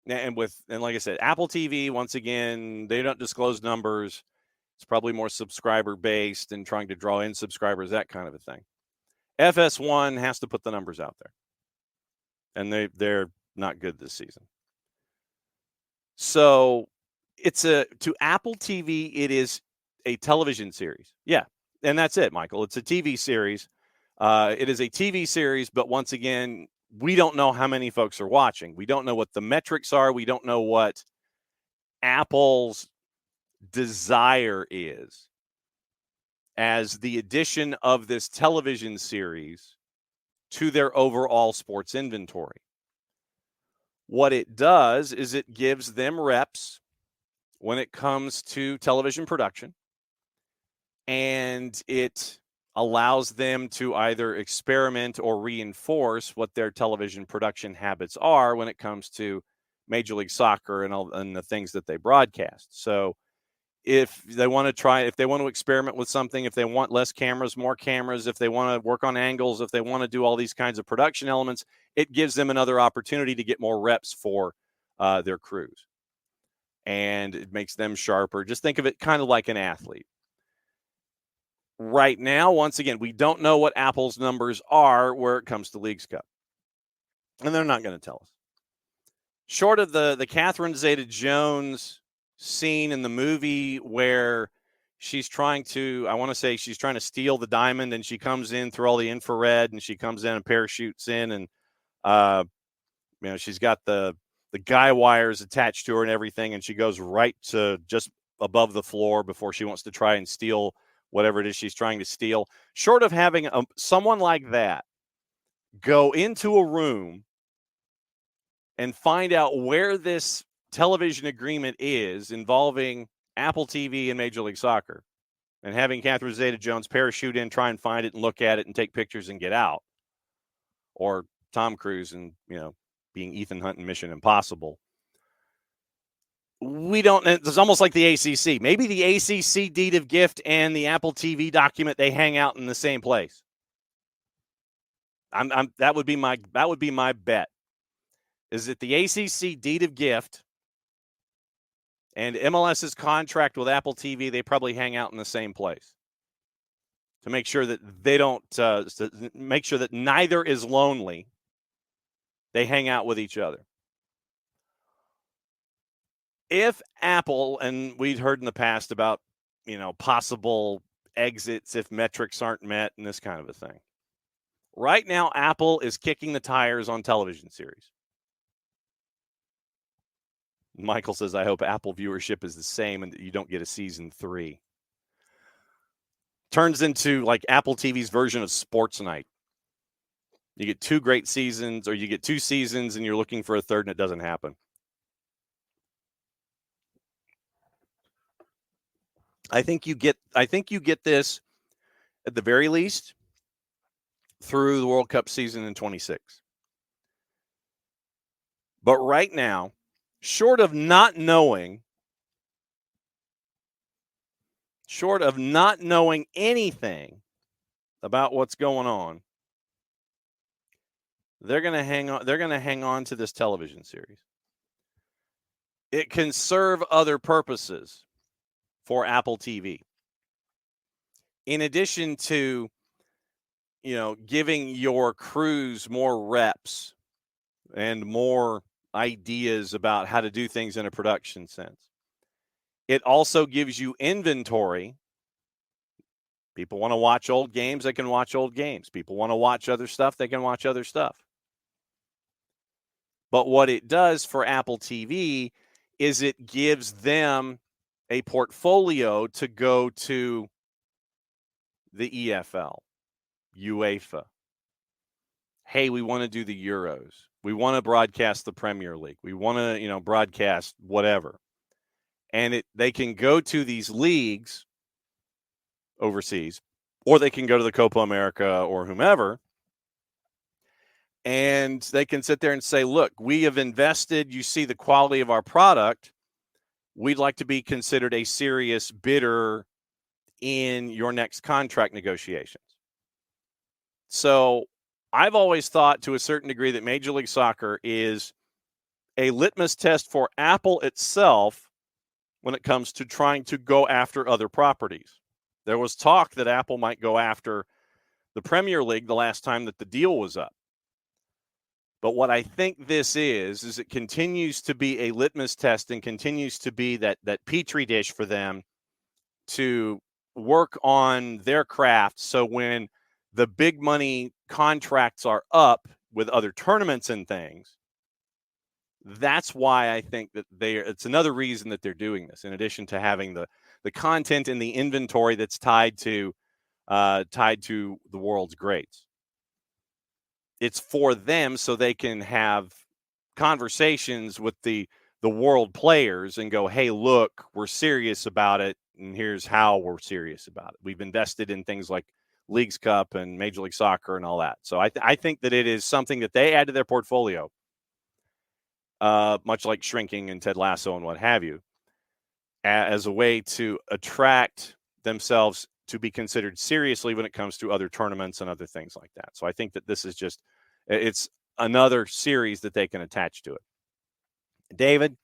and like I said, Apple TV, once again, they don't disclose numbers. It's probably more subscriber based and trying to draw in subscribers, that kind of a thing. FS1 has to put the numbers out there. And they're not good this season. So to Apple TV, it is a television series. Yeah. And that's it, Michael. It's a TV series. It is a TV series, but once again, we don't know how many folks are watching. We don't know what the metrics are. We don't know what Apple's desire is as the addition of this television series to their overall sports inventory. What it does is it gives them reps when it comes to television production, and it allows them to either experiment or reinforce what their television production habits are when it comes to Major League Soccer and the things that they broadcast. So if they want to experiment with something, if they want less cameras, more cameras, if they want to work on angles, if they want to do all these kinds of production elements, it gives them another opportunity to get more reps for their crews. And it makes them sharper. Just think of it kind of like an athlete. Right now, once again, we don't know what Apple's numbers are where it comes to Leagues Cup. And they're not going to tell us. Short of the Catherine Zeta-Jones scene in the movie where she's trying to steal the diamond, and she comes in through all the infrared, and she comes in and parachutes in, and she's got the guy wires attached to her and everything, and she goes right to just above the floor before she wants to try and steal whatever it is she's trying to steal. Short of having someone like that go into a room and find out where this television agreement is involving Apple TV and Major League Soccer, and having Catherine Zeta-Jones parachute in, try and find it and look at it and take pictures and get out, or Tom Cruise and being Ethan Hunt in Mission Impossible. We don't. It's almost like the ACC. Maybe the ACC deed of gift and the Apple TV document, they hang out in the same place. That would be my bet. Is that the ACC deed of gift and MLS's contract with Apple TV? They probably hang out in the same place to make sure that they don't make sure that neither is lonely. They hang out with each other. If Apple, and we'd heard in the past about, possible exits if metrics aren't met and this kind of a thing. Right now, Apple is kicking the tires on television series. Michael says, I hope Apple viewership is the same and that you don't get a season 3. Turns into like Apple TV's version of Sports Night. You get 2 great seasons, or you get 2 seasons and you're looking for a third and it doesn't happen. I think you get this at the very least through the World Cup season in 26. But right now, short of not knowing anything about what's going on, they're going to hang on to this television series. It can serve other purposes for Apple TV. In addition to, giving your crews more reps and more ideas about how to do things in a production sense. It also gives you inventory. People want to watch old games, they can watch old games. People want to watch other stuff, they can watch other stuff. But what it does for Apple TV is it gives them a portfolio to go to the EFL, UEFA. Hey, we want to do the Euros. We want to broadcast the Premier League. We want to, broadcast whatever. And they can go to these leagues overseas, or they can go to the Copa America or whomever, and they can sit there and say, look, we have invested. You see the quality of our product. We'd like to be considered a serious bidder in your next contract negotiations. So I've always thought to a certain degree that Major League Soccer is a litmus test for Apple itself when it comes to trying to go after other properties. There was talk that Apple might go after the Premier League the last time that the deal was up. But what I think this is it continues to be a litmus test and continues to be that petri dish for them to work on their craft. So when the big money contracts are up with other tournaments and things, that's why I think that it's another reason that they're doing this, in addition to having the content and the inventory that's tied to the world's greats. It's for them so they can have conversations with the world players and go, hey, look, we're serious about it, and here's how we're serious about it. We've invested in things like Leagues Cup and Major League Soccer and all that. So I think that it is something that they add to their portfolio, much like shrinking and Ted Lasso and what have you, as a way to attract themselves to be considered seriously when it comes to other tournaments and other things like that. So I think that this is it's another series that they can attach to it. David,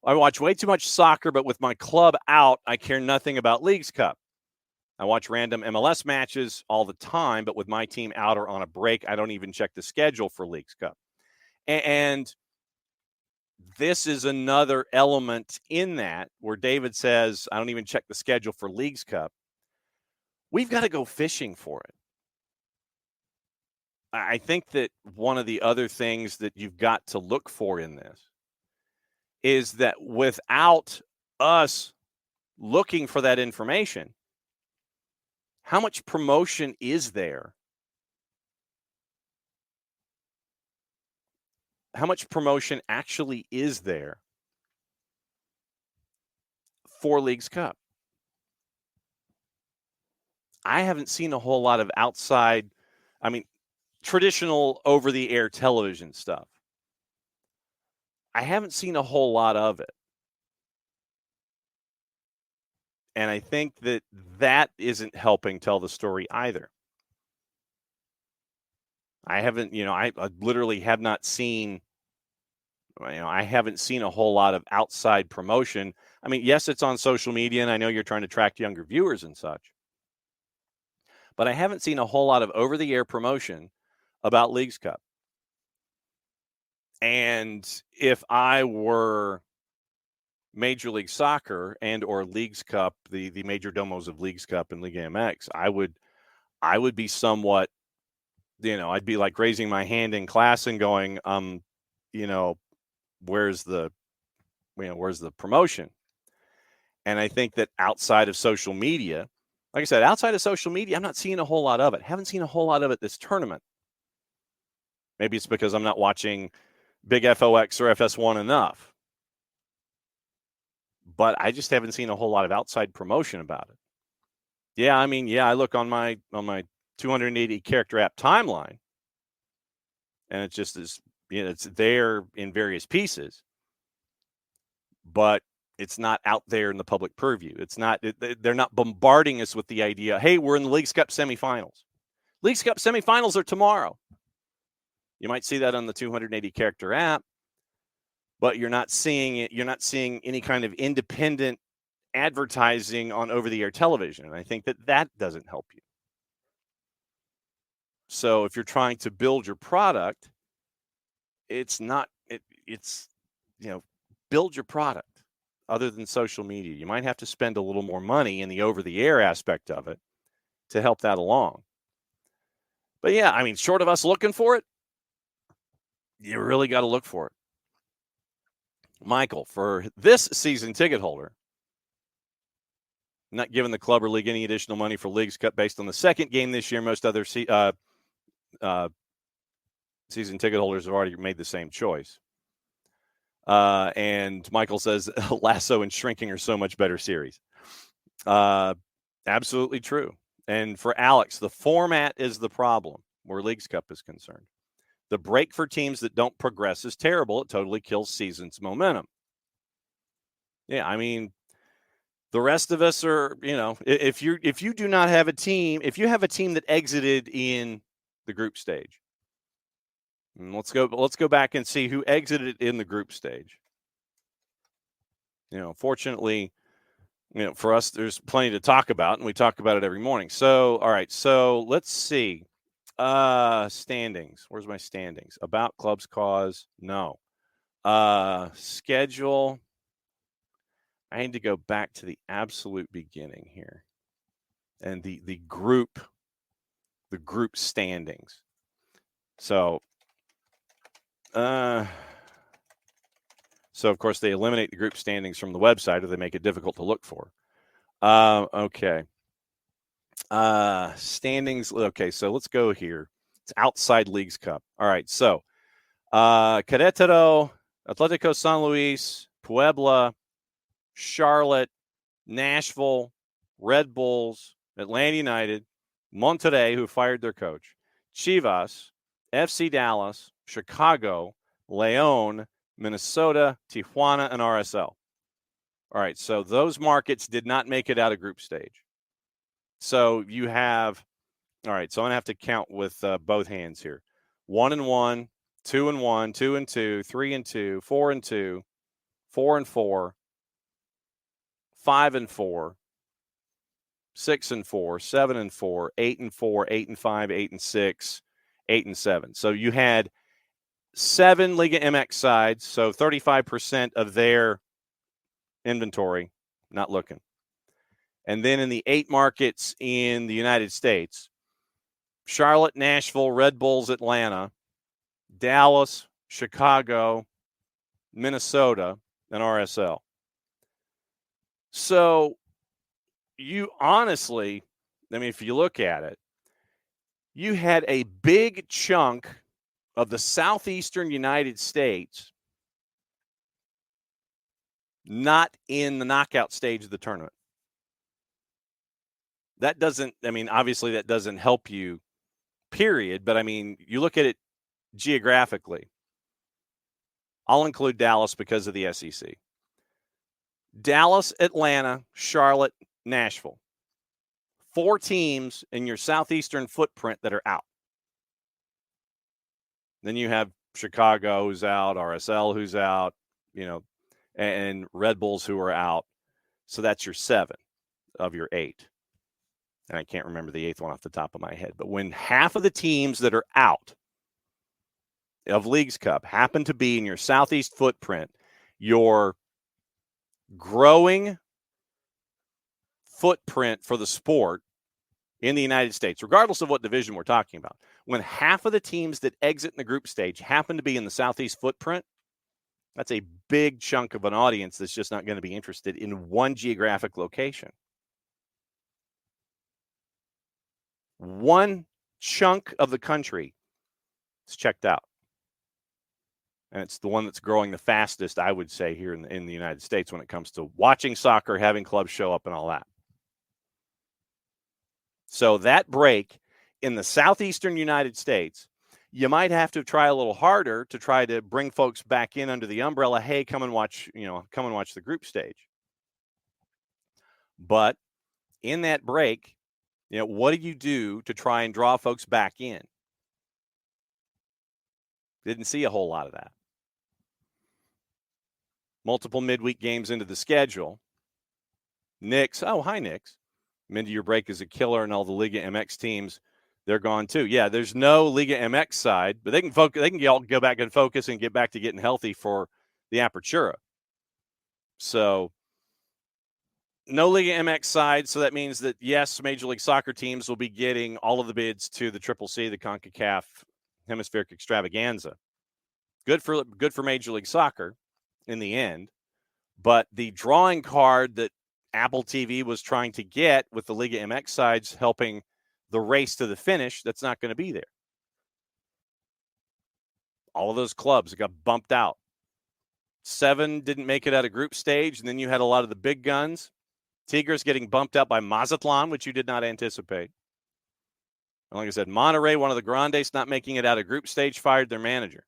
I watch way too much soccer, but with my club out, I care nothing about Leagues Cup. I watch random MLS matches all the time, but with my team out or on a break, I don't even check the schedule for Leagues Cup. And this is another element in that where David says, I don't even check the schedule for Leagues Cup. We've got to go fishing for it. I think that one of the other things that you've got to look for in this is that without us looking for that information, how much promotion is there? How much promotion actually is there for Leagues Cup? I haven't seen a whole lot of outside, traditional over-the-air television stuff. I haven't seen a whole lot of it. And I think that isn't helping tell the story either. I haven't, I literally have not seen, I haven't seen a whole lot of outside promotion. Yes, it's on social media, and I know you're trying to attract younger viewers and such. But I haven't seen a whole lot of over-the-air promotion about Leagues Cup. And if I were Major League Soccer and or Leagues Cup, the major domos of Leagues Cup and Liga MX, I would be somewhat, I'd be like raising my hand in class and going, where's the where's the promotion? And I think that outside of social media, like I said, outside of social media, I'm not seeing a whole lot of it. Haven't seen a whole lot of it this tournament. Maybe it's because I'm not watching Big FOX or FS1 enough. But I just haven't seen a whole lot of outside promotion about it. Yeah, I mean, I look on my 280 character app timeline, and it just is, it's there in various pieces, but it's not out there in the public purview. It's not, they're not bombarding us with the idea, hey, we're in the Leagues Cup semifinals. Leagues Cup semifinals are tomorrow. You might see that on the 280 character app, but you're not seeing it. You're not seeing any kind of independent advertising on over-the-air television. And I think that doesn't help you. So if you're trying to build your product, it's build your product other than social media. You might have to spend a little more money in the over-the-air aspect of it to help that along. But yeah, I mean, short of us looking for it, you really got to look for it. Michael, for this season ticket holder, not giving the club or league any additional money for Leagues Cup based on the second game this year. Most other season ticket holders have already made the same choice. And Michael says Lasso and Shrinking are so much better series. Absolutely true. And for Alex, the format is the problem where Leagues Cup is concerned. The break for teams that don't progress is terrible. It totally kills season's momentum. Yeah, I mean, the rest of us are, if you do not have a team, if you have a team that exited in the group stage, and let's go back and see who exited in the group stage. Fortunately, for us, there's plenty to talk about, and we talk about it every morning. So, all right, so let's see. Standings. Where's my standings? About club's cause. No. Schedule. I need to go back to the absolute beginning here. And the group standings. So of course they eliminate the group standings from the website, or they make it difficult to look for. Okay. Standings. Okay, so let's go here. It's outside Leagues Cup. All right, so Querétaro, Atlético San Luis, Puebla, Charlotte, Nashville, Red Bulls, Atlanta United, Monterrey, who fired their coach, Chivas, FC Dallas, Chicago, León, Minnesota, Tijuana, and RSL. All right, so those markets did not make it out of group stage. So you have, all right, so I'm going to have to count with both hands here. 1-1, 2-1, 2-2, 3-2, 4-2, 4-4, 5-4, 6-4, 7-4, 8-4, 8-5, 8-6, 8-7. So you had 7 Liga MX sides, so 35% of their inventory not looking. And then in the 8 markets in the United States, Charlotte, Nashville, Red Bulls, Atlanta, Dallas, Chicago, Minnesota, and RSL. So you honestly, I mean, if you look at it, you had a big chunk of the southeastern United States not in the knockout stage of the tournament. That doesn't, I mean, obviously that doesn't help you, period. But I mean, you look at it geographically. I'll include Dallas because of the SEC. Dallas, Atlanta, Charlotte, Nashville. 4 teams in your southeastern footprint that are out. Then you have Chicago who's out, RSL who's out, and Red Bulls who are out. So that's your 7 of your 8. And I can't remember the 8th one off the top of my head. But when half of the teams that are out of Leagues Cup happen to be in your southeast footprint, your growing footprint for the sport in the United States, regardless of what division we're talking about, when half of the teams that exit in the group stage happen to be in the southeast footprint, That's a big chunk of an audience that's just not going to be interested in one geographic location. One chunk of the country is checked out. And it's the one that's growing the fastest, I would say, here in the United States when it comes to watching soccer, having clubs show up, and all that. So that break in the southeastern United States, you might have to try a little harder to try to bring folks back in under the umbrella. Hey, come and watch the group stage. But in that break, what do you do to try and draw folks back in? Didn't see a whole lot of that. Multiple midweek games into the schedule. Knicks. Oh, hi, Knicks. Into your break is a killer, and all the Liga MX teams, they're gone too. Yeah, there's no Liga MX side, but they can focus. They can all go back and focus and get back to getting healthy for the Apertura. So no Liga MX side, so that means that, yes, Major League Soccer teams will be getting all of the bids to the CCC, the CONCACAF Hemispheric Extravaganza. Good for Major League Soccer in the end, but the drawing card that Apple TV was trying to get with the Liga MX sides helping the race to the finish, that's not going to be there. All of those clubs got bumped out. 7 didn't make it out of group stage, and then you had a lot of the big guns. Tigres getting bumped out by Mazatlan, which you did not anticipate. And like I said, Monterrey, one of the Grandes, not making it out of group stage, fired their manager.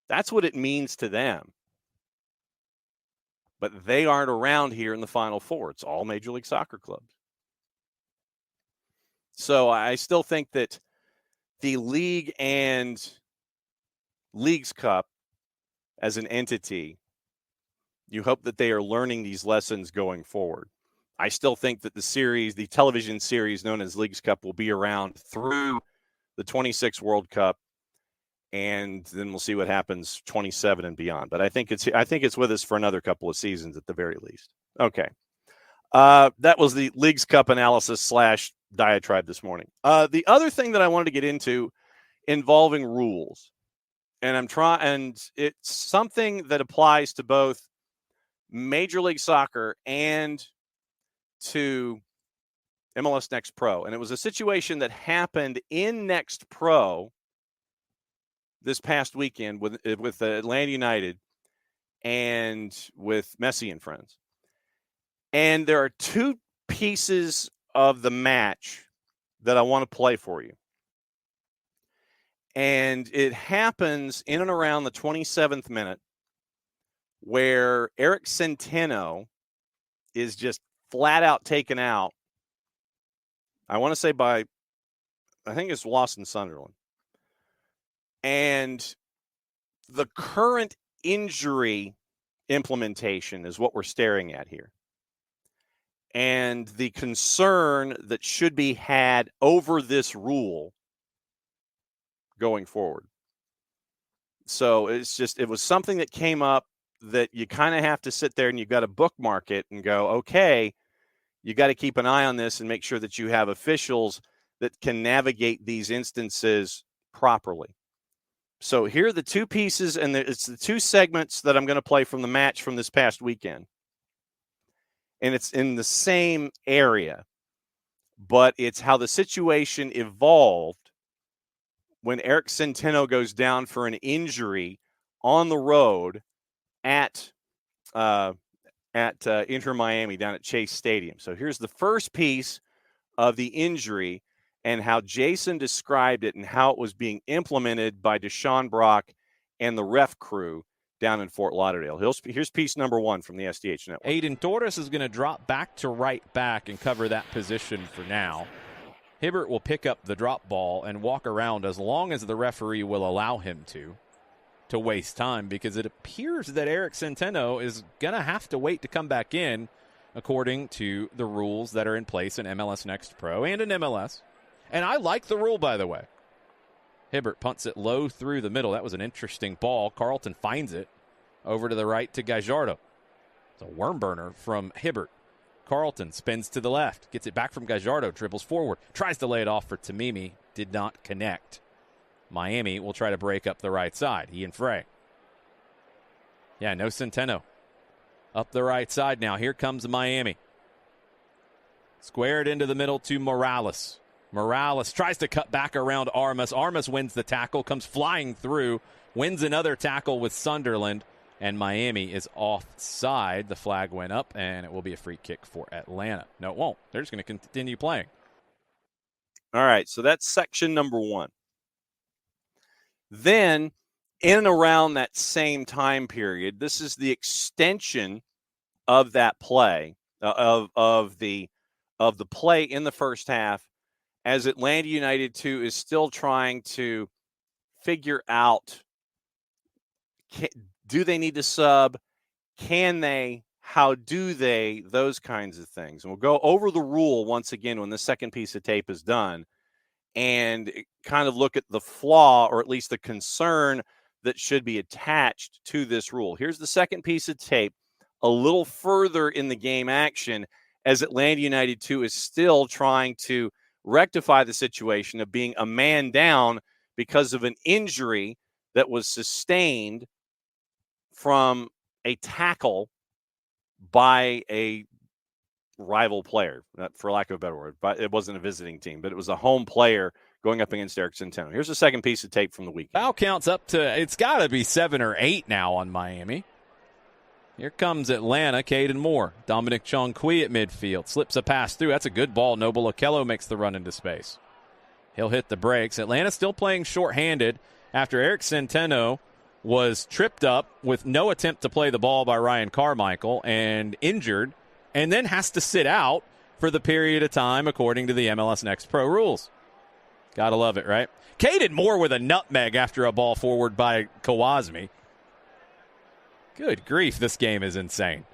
That's what it means to them. But they aren't around here in the Final Four. It's all Major League Soccer clubs. So I still think that the league and Leagues Cup as an entity, you hope that they are learning these lessons going forward. I still think that the television series known as Leagues Cup, will be around through the 26 World Cup, and then we'll see what happens 27 and beyond. But I think it's with us for another couple of seasons at the very least. Okay. That was the Leagues Cup analysis / diatribe this morning. The other thing that I wanted to get into involving rules, and it's something that applies to both Major League Soccer and to MLS Next Pro. And it was a situation that happened in Next Pro this past weekend with Atlanta United and with Messi and friends. And there are 2 pieces of the match that I want to play for you. And it happens in and around the 27th minute, where Eric Centeno is just flat out taken out. I want to say I think it's Lawson Sunderland. And the current injury implementation is what we're staring at here. And the concern that should be had over this rule going forward. So it was something that came up that you kind of have to sit there and you've got to bookmark it and go, okay, you got to keep an eye on this and make sure that you have officials that can navigate these instances properly. So here are the 2 pieces, and it's the 2 segments that I'm going to play from the match from this past weekend. And it's in the same area, but it's how the situation evolved when Eric Centeno goes down for an injury on the road at Inter Miami down at Chase Stadium. So here's the first piece of the injury and how Jason described it and how it was being implemented by Deshaun Brock and the ref crew down in Fort Lauderdale. Here's piece number 1 from the SDH Network. Aiden Torres is going to drop back to right back and cover that position for now. Hibbert will pick up the drop ball and walk around as long as the referee will allow him to waste time, because it appears that Eric Centeno is going to have to wait to come back in according to the rules that are in place in MLS Next Pro and in MLS. And I like the rule, by the way. Hibbert punts it low through the middle. That was an interesting ball. Carlton finds it over to the right to Gallardo. It's a worm burner from Hibbert. Carlton spins to the left, gets it back from Gallardo, dribbles forward, tries to lay it off for Tamimi, did not connect. Miami will try to break up the right side. He and Frey. Yeah, no Centeno. Up the right side now. Here comes Miami. Squared into the middle to Morales. Morales tries to cut back around Armas. Armas wins the tackle, comes flying through, wins another tackle with Sunderland, and Miami is offside. The flag went up, and it will be a free kick for Atlanta. No, it won't. They're just going to continue playing. All right, so that's section number 1. Then, in and around that same time period, this is the extension of that play, of the play in the first half, as Atlanta United 2 is still trying to figure out, do they need to sub? Can they? How do they? Those kinds of things. And we'll go over the rule once again when the second piece of tape is done and kind of look at the flaw, or at least the concern that should be attached to this rule. Here's the second piece of tape, a little further in the game action, as Atlanta United 2 is still trying to rectify the situation of being a man down because of an injury that was sustained from a tackle by a rival player, for lack of a better word. But it wasn't a visiting team, but it was a home player going up against Eric Centeno. Here's the second piece of tape from the weekend. Foul counts up to, it's got to be 7 or 8 now on Miami. Here comes Atlanta, Caden Moore. Dominic Chonqui at midfield. Slips a pass through. That's a good ball. Noble Okello makes the run into space. He'll hit the brakes. Atlanta still playing shorthanded after Eric Centeno was tripped up with no attempt to play the ball by Ryan Carmichael and injured, and then has to sit out for the period of time according to the MLS Next Pro rules. Gotta love it, right? Caden Moore with a nutmeg after a ball forward by Kawasmi. Good grief, this game is insane.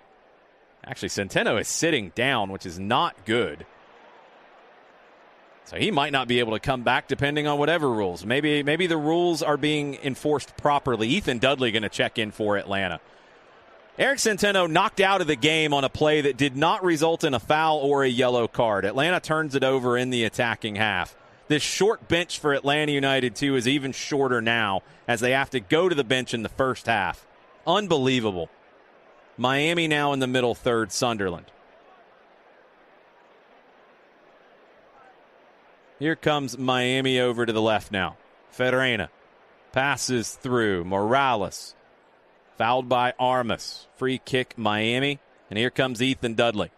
Actually, Centeno is sitting down, which is not good. So he might not be able to come back depending on whatever rules. Maybe the rules are being enforced properly. Ethan Dudley going to check in for Atlanta. Eric Centeno knocked out of the game on a play that did not result in a foul or a yellow card. Atlanta turns it over in the attacking half. This short bench for Atlanta United 2 is even shorter now as they have to go to the bench in the first half. Unbelievable. Miami now in the middle third, Sunderland. Here comes Miami over to the left now. Ferreira passes through. Morales fouled by Armas. Free kick Miami. And here comes Ethan Dudley.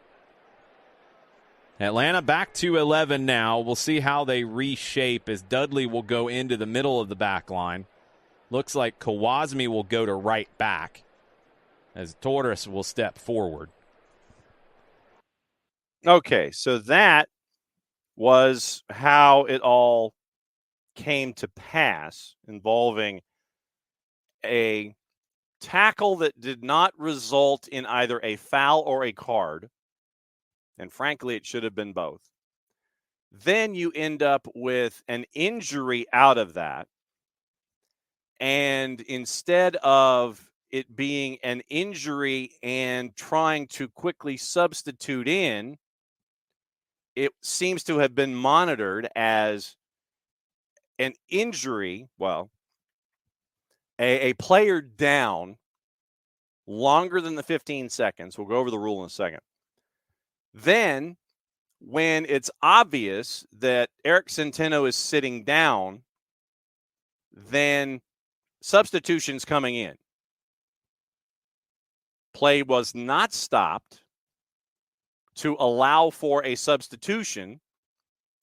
Atlanta back to 11 now. We'll see how they reshape as Dudley will go into the middle of the back line. Looks like Kawasmi will go to right back as Torres will step forward. Okay, so that was how it all came to pass, involving a tackle that did not result in either a foul or a card. And frankly, it should have been both. Then you end up with an injury out of that. And instead of it being an injury and trying to quickly substitute in, it seems to have been monitored as an injury. Well, a player down longer than the 15 seconds. We'll go over the rule in a second. Then, when it's obvious that Eric Centeno is sitting down, then substitutions coming in. Play was not stopped to allow for a substitution.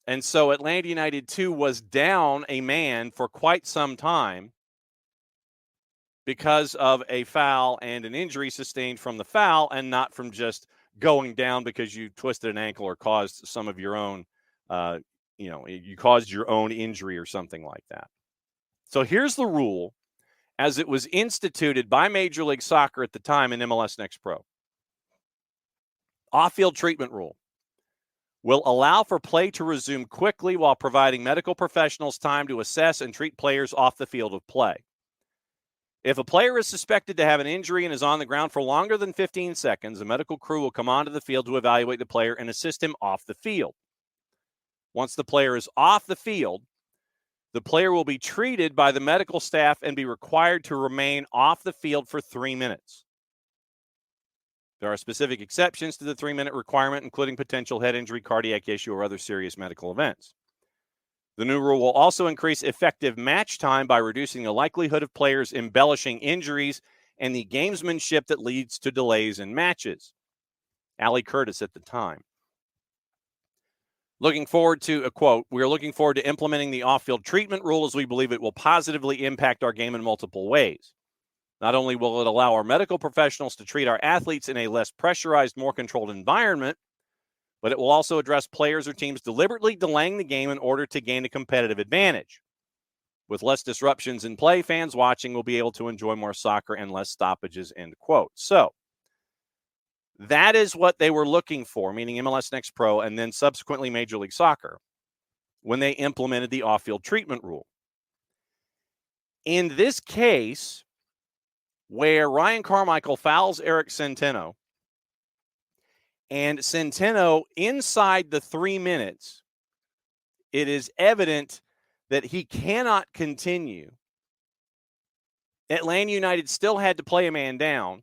And so Atlanta United 2 was down a man for quite some time because of a foul and an injury sustained from the foul, and not from just going down because you twisted an ankle or caused some of your own, you caused your own injury or something like that. So here's the rule as it was instituted by Major League Soccer at the time in MLS Next Pro. Off-field treatment rule will allow for play to resume quickly while providing medical professionals time to assess and treat players off the field of play. If a player is suspected to have an injury and is on the ground for longer than 15 seconds, a medical crew will come onto the field to evaluate the player and assist him off the field. Once the player is off the field, the player will be treated by the medical staff and be required to remain off the field for 3 minutes. There are specific exceptions to the 3-minute requirement, including potential head injury, cardiac issue, or other serious medical events. The new rule will also increase effective match time by reducing the likelihood of players embellishing injuries and the gamesmanship that leads to delays in matches. Allie Curtis at the time. Looking forward to a quote, "We are looking forward to implementing the off-field treatment rule as we believe it will positively impact our game in multiple ways. Not only will it allow our medical professionals to treat our athletes in a less pressurized, more controlled environment, but it will also address players or teams deliberately delaying the game in order to gain a competitive advantage. With less disruptions in play, fans watching will be able to enjoy more soccer and less stoppages," end quote. So that is what they were looking for, meaning MLS Next Pro and then subsequently Major League Soccer, when they implemented the off-field treatment rule. In this case, where Ryan Carmichael fouls Eric Centeno, and Centeno inside the 3 minutes, it is evident that he cannot continue. Atlanta United still had to play a man down,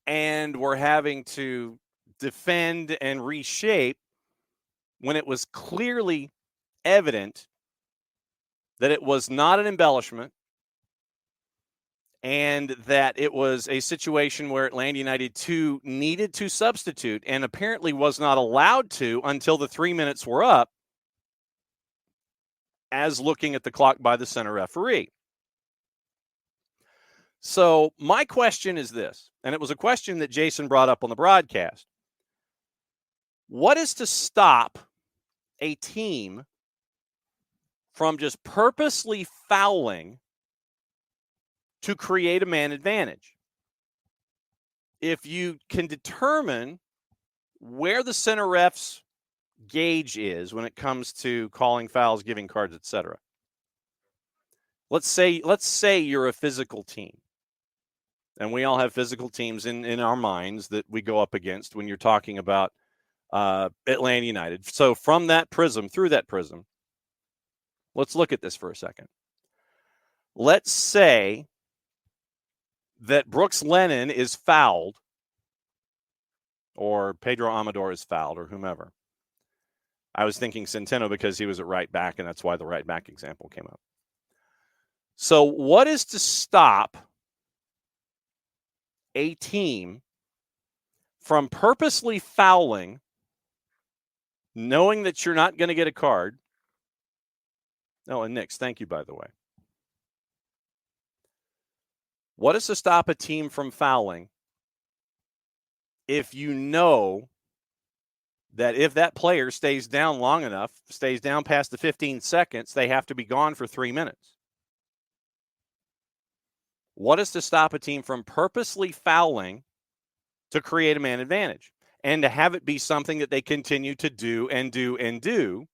and were having to defend and reshape when it was clearly evident that it was not an embellishment and that it was a situation where Atlanta United 2 needed to substitute and apparently was not allowed to until the 3 minutes were up, as looking at the clock by the center referee. So my question is this, and it was a question that Jason brought up on the broadcast. What is to stop a team from just purposely fouling to create a man advantage? If you can determine where the center ref's gauge is when it comes to calling fouls, giving cards, etc. Let's say you're a physical team. And we all have physical teams in our minds that we go up against when you're talking about Atlanta United. So from that prism, through that prism, let's look at this for a second. Let's say that Brooks Lennon is fouled, or Pedro Amador is fouled, or whomever. I was thinking Centeno because he was at right back, and that's why the right back example came up. So what is to stop a team from purposely fouling, knowing that you're not going to get a card? Oh, and Nix, thank you, by the way. What is to stop a team from fouling if you know that if that player stays down long enough, stays down past the 15 seconds, they have to be gone for 3 minutes? What is to stop a team from purposely fouling to create a man advantage and to have it be something that they continue to do and do and do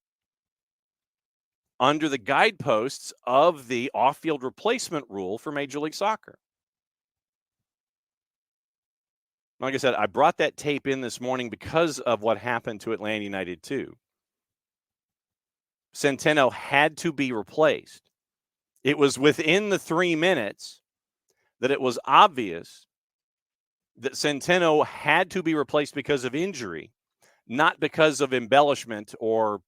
under the guideposts of the off-field replacement rule for Major League Soccer? Like I said, I brought that tape in this morning because of what happened to Atlanta United 2. Centeno had to be replaced. It was within the 3 minutes that it was obvious that Centeno had to be replaced because of injury, not because of embellishment or,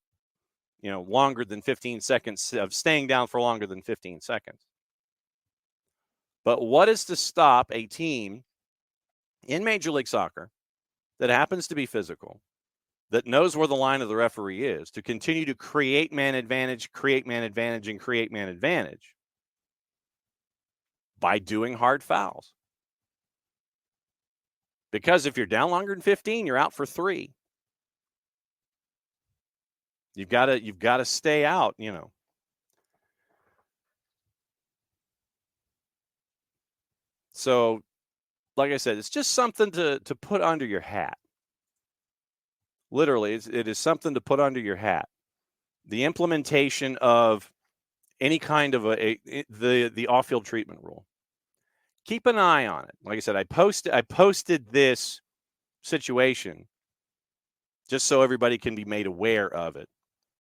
longer than 15 seconds, of staying down for longer than 15 seconds. But what is to stop a team in Major League Soccer that happens to be physical, that knows where the line of the referee is, to continue to create man advantage, and create man advantage by doing hard fouls? Because if you're down longer than 15, you're out for 3. You've got to stay out, So, like I said, it's just something to put under your hat. Literally, it is something to put under your hat. The implementation of any kind of the off-field treatment rule. Keep an eye on it. Like I said, I posted this situation just so everybody can be made aware of it.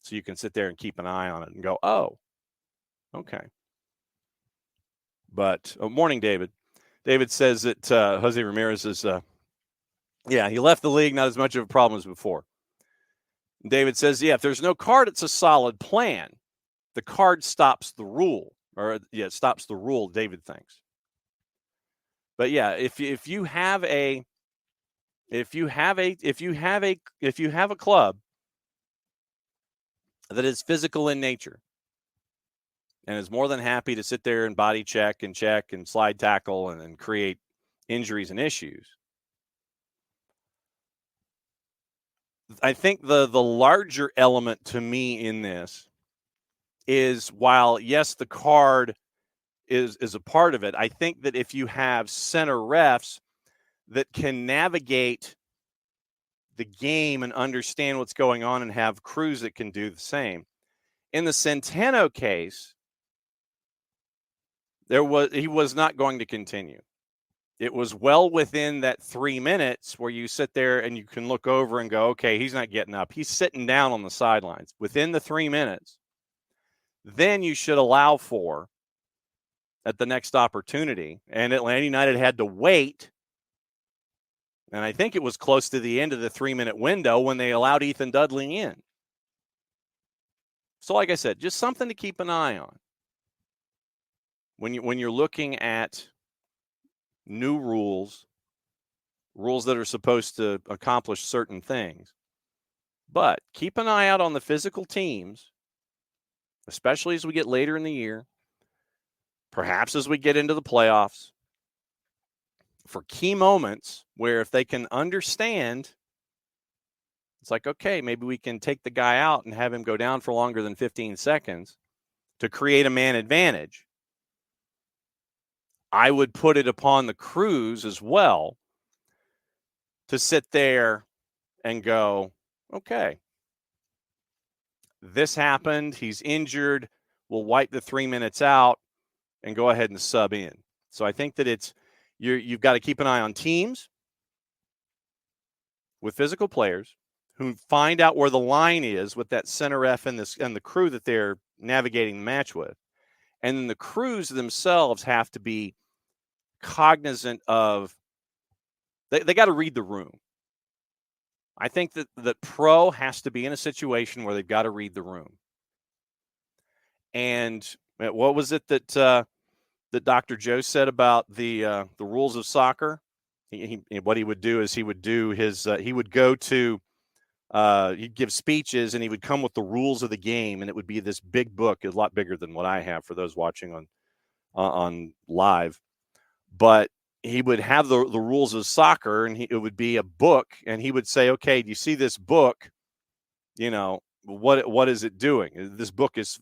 So you can sit there and keep an eye on it and go, oh, okay. But morning, David. David says that Jose Ramirez is, he left the league, not as much of a problem as before. David says, if there's no card, it's a solid plan. The card stops the rule, it stops the rule, David thinks. But if you have a club that is physical in nature and is more than happy to sit there and body check and slide tackle and create injuries and issues, I think the larger element to me in this is, while yes, the card is a part of it, I think that if you have center refs that can navigate the game and understand what's going on and have crews that can do the same. In the Centeno case, he was not going to continue. It was well within that 3 minutes where you sit there and you can look over and go, okay, he's not getting up. He's sitting down on the sidelines. Within the 3 minutes, then you should allow for at the next opportunity. And Atlanta United had to wait. And I think it was close to the end of the 3-minute window when they allowed Ethan Dudley in. So like I said, just something to keep an eye on. When you're looking at new rules that are supposed to accomplish certain things. But keep an eye out on the physical teams, especially as we get later in the year, perhaps as we get into the playoffs, for key moments where if they can understand, it's like, okay, maybe we can take the guy out and have him go down for longer than 15 seconds to create a man advantage. I would put it upon the crews as well to sit there and go, okay, this happened. He's injured. We'll wipe the 3 minutes out and go ahead and sub in. So I think that you've got to keep an eye on teams with physical players who find out where the line is with that center ref and the crew that they're navigating the match with. And then the crews themselves have to be cognizant of, they got to read the room. I think that pro has to be in a situation where they've got to read the room. And what was it that Dr. Joe said about the rules of soccer? What he would do is he would go to he'd give speeches and he would come with the rules of the game, and it would be this big book, a lot bigger than what I have for those watching on live. But he would have the rules of soccer, and it would be a book, and he would say, okay, do you see this book? What is it doing? This book it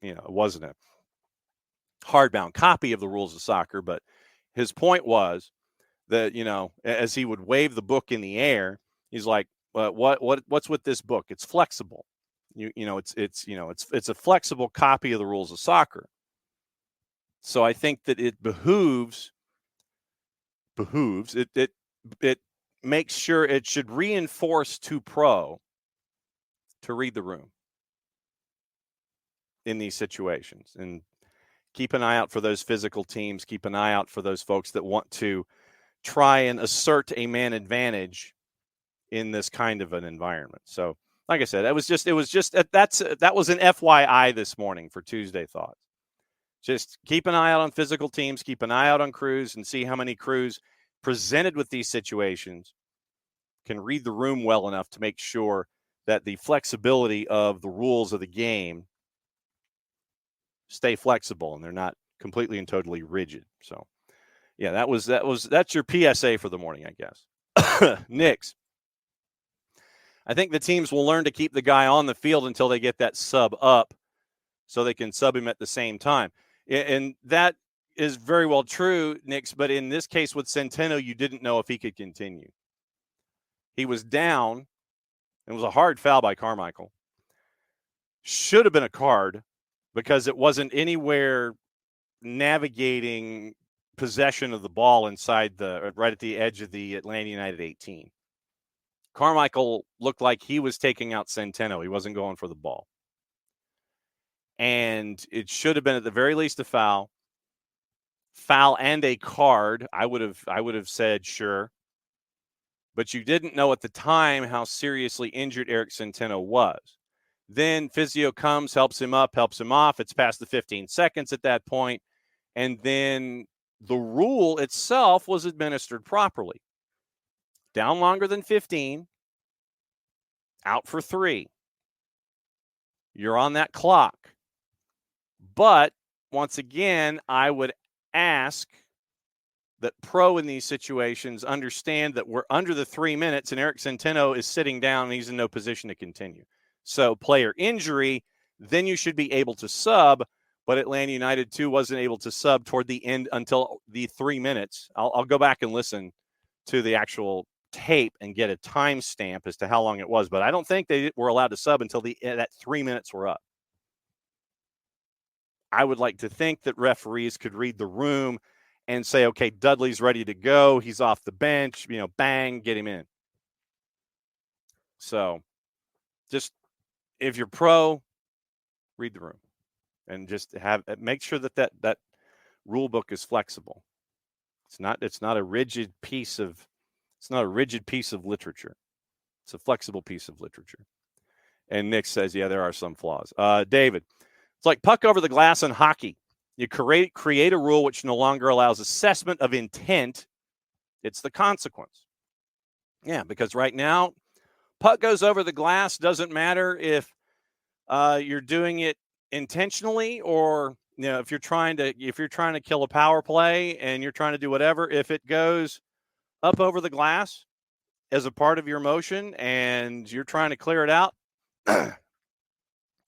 wasn't a hardbound copy of the rules of soccer, but his point was that, as he would wave the book in the air, he's like, what's with this book? It's flexible. It's a flexible copy of the rules of soccer. So I think that it behooves it makes sure it should reinforce to pro to read the room in these situations, and keep an eye out for those physical teams. Keep an eye out for those folks that want to try and assert a man advantage in this kind of an environment. So, like I said, that was an FYI this morning for Tuesday Thoughts. Just keep an eye out on physical teams, keep an eye out on crews, and see how many crews presented with these situations can read the room well enough to make sure that the flexibility of the rules of the game stay flexible and they're not completely and totally rigid. So, that's your PSA for the morning, I guess. Knicks. I think the teams will learn to keep the guy on the field until they get that sub up so they can sub him at the same time. And that is very well true, Knicks, but in this case with Centeno, you didn't know if he could continue. He was down. It was a hard foul by Carmichael. Should have been a card because it wasn't anywhere navigating possession of the ball inside right at the edge of the Atlanta United 18. Carmichael looked like he was taking out Centeno. He wasn't going for the ball. And it should have been at the very least a foul. Foul and a card. I would have said sure. But you didn't know at the time how seriously injured Eric Centeno was. Then physio comes, helps him up, helps him off. It's past the 15 seconds at that point. And then the rule itself was administered properly. Down longer than 15, out for 3. You're on that clock. But once again, I would ask that pro in these situations understand that we're under the 3 minutes and Eric Centeno is sitting down and he's in no position to continue. So player injury, then you should be able to sub, but Atlanta United too wasn't able to sub toward the end until the 3 minutes. I'll go back and listen to the actual tape and get a timestamp as to how long it was, but I don't think they were allowed to sub until that 3 minutes were up. I would like to think that referees could read the room and say, okay, Dudley's ready to go. He's off the bench, bang, get him in. So just if you're pro, read the room and just make sure that rule book is flexible. It's not a rigid piece of literature. It's a flexible piece of literature. And Nick says, yeah, there are some flaws. David, it's like puck over the glass in hockey. You create a rule which no longer allows assessment of intent. It's the consequence. Yeah, because right now, puck goes over the glass. Doesn't matter if you're doing it intentionally or if you're trying to kill a power play and you're trying to do whatever. If it goes up over the glass as a part of your motion and you're trying to clear it out,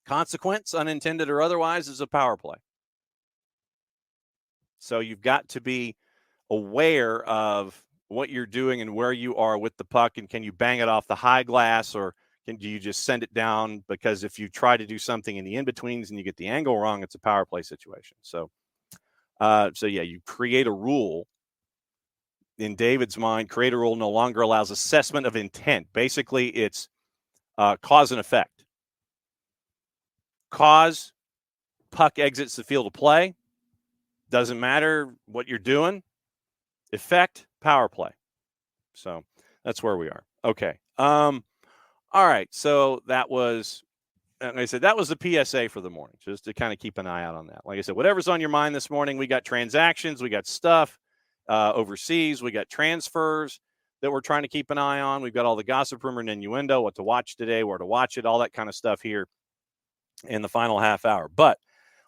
consequence, unintended or otherwise, is a power play. So you've got to be aware of what you're doing and where you are with the puck, and can you bang it off the high glass, or do you just send it down? Because if you try to do something in the in-betweens and you get the angle wrong, it's a power play situation. So yeah, you create a rule. In David's mind, create a rule no longer allows assessment of intent. Basically, it's cause and effect. Cause, puck exits the field of play. Doesn't matter what you're doing. Effect, power play. So that's where we are. Okay. All right. So that was, like I said, that was the PSA for the morning, just to kind of keep an eye out on that. Like I said, whatever's on your mind this morning, we got transactions, we got stuff overseas, we got transfers that we're trying to keep an eye on. We've got all the gossip, rumor, and innuendo, what to watch today, where to watch it, all that kind of stuff here in the final half hour. But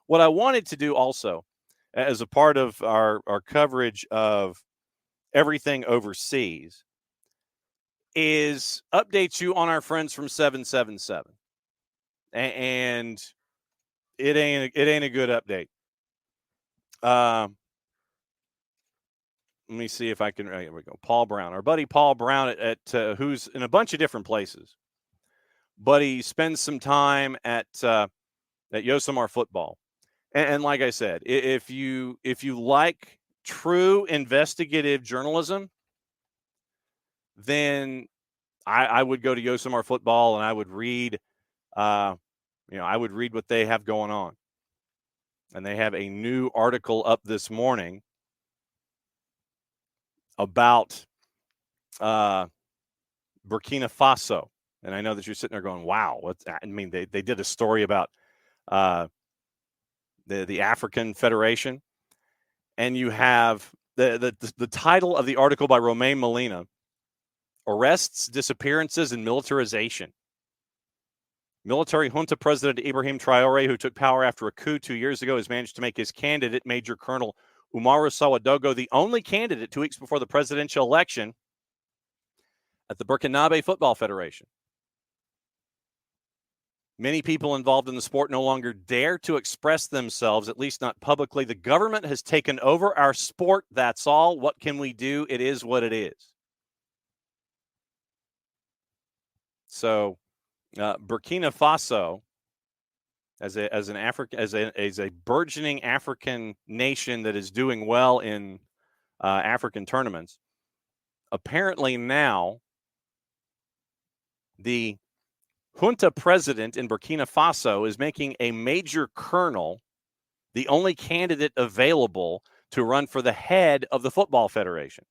what I wanted to do also, as a part of our coverage of everything overseas, is update you on our friends from 777. And it ain't a good update. Let me see if I can. Here we go. Paul Brown, our buddy Paul Brown at who's in a bunch of different places, but he spends some time at Yosemar football. And like I said, if you like true investigative journalism, then I would go to Yosemar football and I would read, I would read what they have going on. And they have a new article up this morning about Burkina Faso. And I know that you're sitting there going, wow, what's that? I mean, they did a story about the African Federation, and you have the title of the article by Romain Molina: Arrests, Disappearances, and Militarization. Military junta President Ibrahim Traore, who took power after a coup 2 years ago, has managed to make his candidate, Major Colonel Umaru Sawadogo, the only candidate 2 weeks before the presidential election at the Burkinabe Football Federation. Many people involved in the sport no longer dare to express themselves, at least not publicly. The government has taken over our sport. That's all. What can we do? It is what it is. So Burkina Faso, as a burgeoning African nation that is doing well in African tournaments, apparently now the junta president in Burkina Faso is making a major colonel the only candidate available to run for the head of the football federation.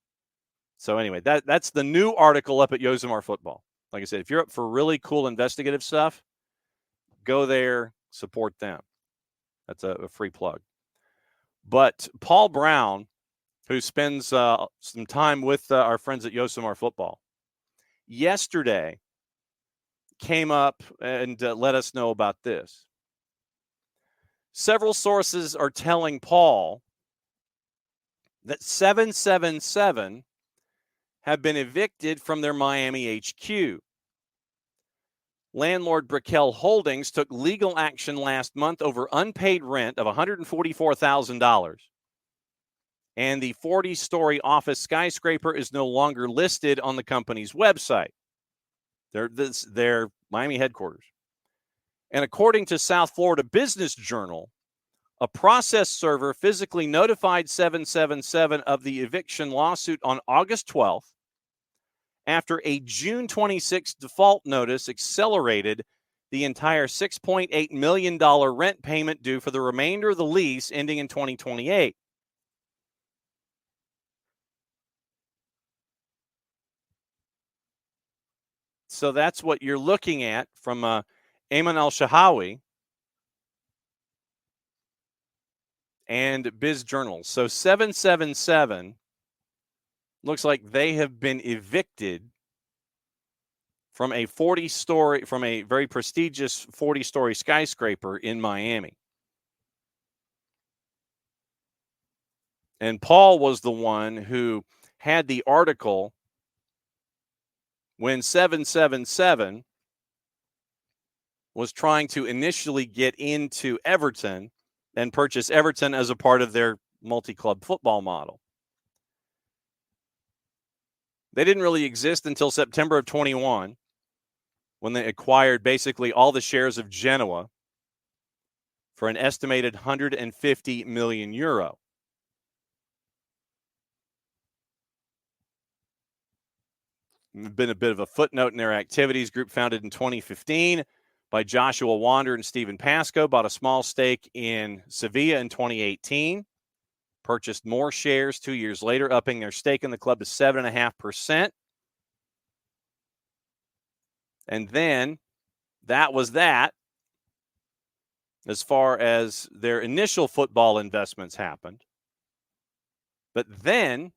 So anyway, that's the new article up at Yosemar Football. Like I said, if you're up for really cool investigative stuff, go there, support them. That's a free plug. But Paul Brown, who spends some time with our friends at Yosemar Football, yesterday came up and let us know about this. Several sources are telling Paul that 777 have been evicted from their Miami HQ. Landlord Brickell Holdings took legal action last month over unpaid rent of $144,000. And the 40-story office skyscraper is no longer listed on the company's website. Their Miami headquarters. And according to South Florida Business Journal, a process server physically notified 777 of the eviction lawsuit on August 12th after a June 26th default notice accelerated the entire $6.8 million rent payment due for the remainder of the lease ending in 2028. So that's what you're looking at from Ayman al-Shahawi and Biz Journal. So 777 looks like they have been evicted from a very prestigious 40-story skyscraper in Miami. And Paul was the one who had the article when 777 was trying to initially get into Everton and purchase Everton as a part of their multi-club football model. They didn't really exist until September of 21 when they acquired basically all the shares of Genoa for an estimated 150 million euro. Been a bit of a footnote in their activities. Group founded in 2015 by Joshua Wander and Stephen Pascoe, bought a small stake in Sevilla in 2018, purchased more shares 2 years later, upping their stake in the club to 7.5%. And then that was that as far as their initial football investments happened. But then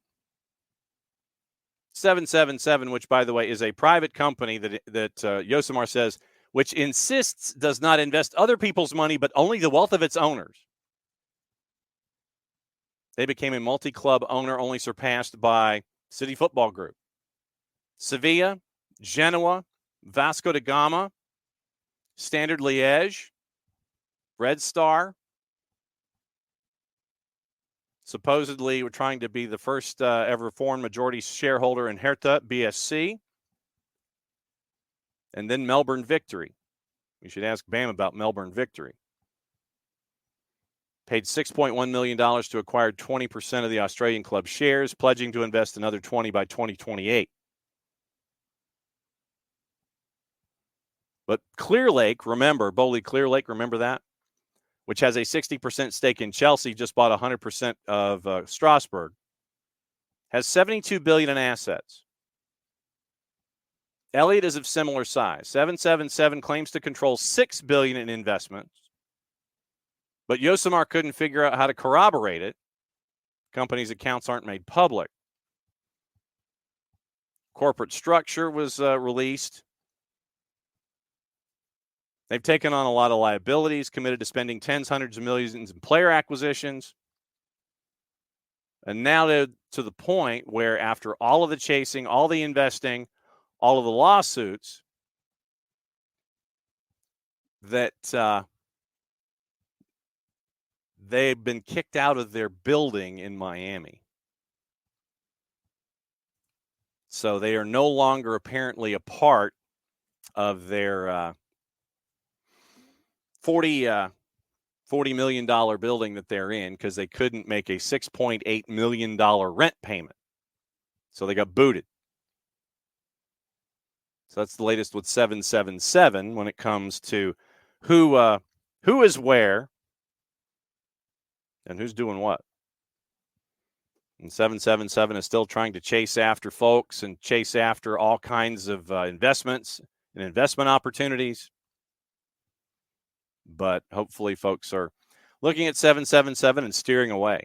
777, which, by the way, is a private company that Yosemar says, which insists does not invest other people's money, but only the wealth of its owners. They became a multi-club owner, only surpassed by City Football Group, Sevilla, Genoa, Vasco da Gama, Standard Liège, Red Star. Supposedly, we're trying to be the first ever foreign majority shareholder in Hertha BSC. And then Melbourne Victory. You should ask Bam about Melbourne Victory. Paid $6.1 million to acquire 20% of the Australian club shares, pledging to invest another 20 by 2028. But Clear Lake, remember, Bowley Clear Lake, remember that? Which has a 60% stake in Chelsea, just bought 100% of Strasbourg, has $72 billion in assets. Elliott is of similar size. 777 claims to control $6 billion in investments, but Yosemar couldn't figure out how to corroborate it. Company's accounts aren't made public. Corporate structure was released. They've taken on a lot of liabilities, committed to spending tens, hundreds of millions in player acquisitions. And now to the point where after all of the chasing, all the investing, all of the lawsuits, that they've been kicked out of their building in Miami. So they are no longer apparently a part of their $40 million building that they're in because they couldn't make a $6.8 million rent payment. So they got booted. So that's the latest with 777 when it comes to who is where and who's doing what. And 777 is still trying to chase after folks and chase after all kinds of investments and investment opportunities. But hopefully folks are looking at 777 and steering away.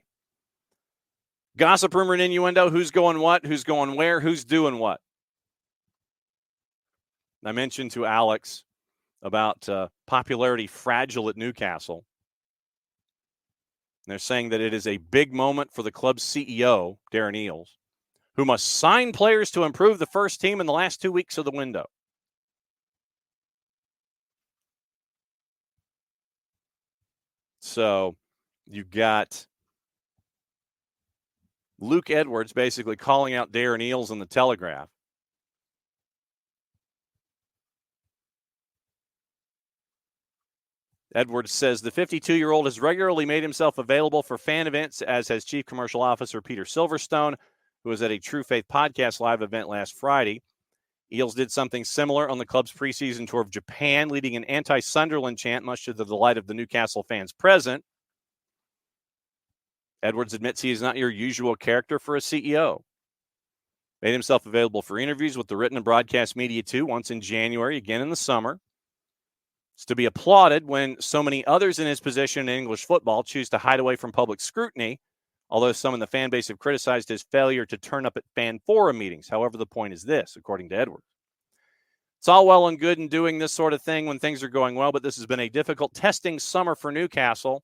Gossip, rumor, and innuendo, who's going what, who's going where, who's doing what. I mentioned to Alex about popularity fragile at Newcastle. They're saying that it is a big moment for the club's CEO, Darren Eales, who must sign players to improve the first team in the last 2 weeks of the window. So you've got Luke Edwards basically calling out Darren Eales in the Telegraph. Edwards says the 52-year-old has regularly made himself available for fan events, as has Chief Commercial Officer Peter Silverstone, who was at a True Faith Podcast live event last Friday. Eales did something similar on the club's preseason tour of Japan, leading an anti-Sunderland chant, much to the delight of the Newcastle fans present. Edwards admits he is not your usual character for a CEO. Made himself available for interviews with the written and broadcast media too, once in January, again in the summer. It's to be applauded when so many others in his position in English football choose to hide away from public scrutiny, although some in the fan base have criticized his failure to turn up at fan forum meetings. However, the point is this, according to Edwards. It's all well and good in doing this sort of thing when things are going well, but this has been a difficult testing summer for Newcastle.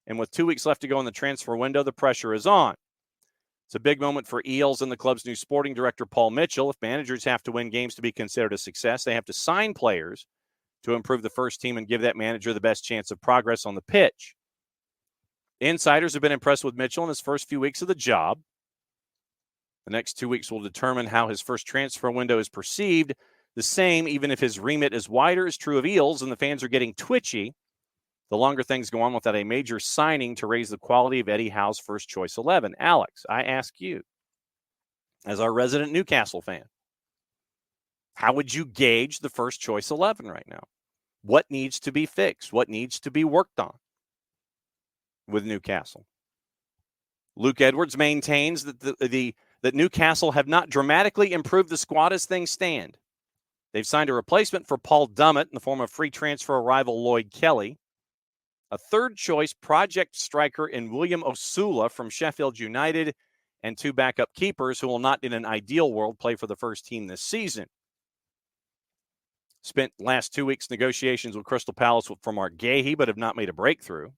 And with 2 weeks left to go in the transfer window, the pressure is on. It's a big moment for Eales and the club's new sporting director, Paul Mitchell. If managers have to win games to be considered a success, they have to sign players to improve the first team and give that manager the best chance of progress on the pitch. Insiders have been impressed with Mitchell in his first few weeks of the job. The next 2 weeks will determine how his first transfer window is perceived. The same, even if his remit is wider, is true of Eales, and the fans are getting twitchy the longer things go on without a major signing to raise the quality of Eddie Howe's first choice 11. Alex, I ask you, as our resident Newcastle fan, how would you gauge the first choice 11 right now? What needs to be fixed? What needs to be worked on with Newcastle? Luke Edwards maintains that that Newcastle have not dramatically improved the squad as things stand. They've signed a replacement for Paul Dummett in the form of free transfer arrival Lloyd Kelly, a third-choice project striker in William Osula from Sheffield United, and two backup keepers who will not, in an ideal world, play for the first team this season. Spent last 2 weeks negotiations with Crystal Palace for Mark Gahey, but have not made a breakthrough.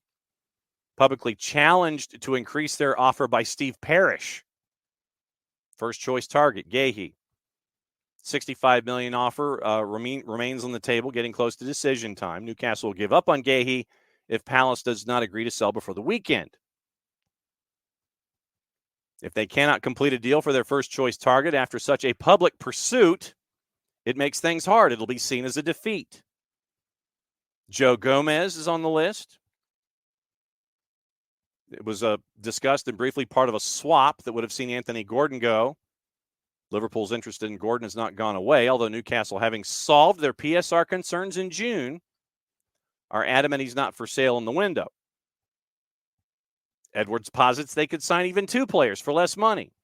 Publicly challenged to increase their offer by Steve Parrish. First-choice target, Gahey. $65 million offer remains on the table, getting close to decision time. Newcastle will give up on Gahey if Palace does not agree to sell before the weekend. If they cannot complete a deal for their first-choice target after such a public pursuit, it makes things hard. It'll be seen as a defeat. Joe Gomez is on the list. It was discussed and briefly part of a swap that would have seen Anthony Gordon go. Liverpool's interest in Gordon has not gone away, although Newcastle, having solved their PSR concerns in June, are adamant he's not for sale in the window. Edwards posits they could sign even two players for less money,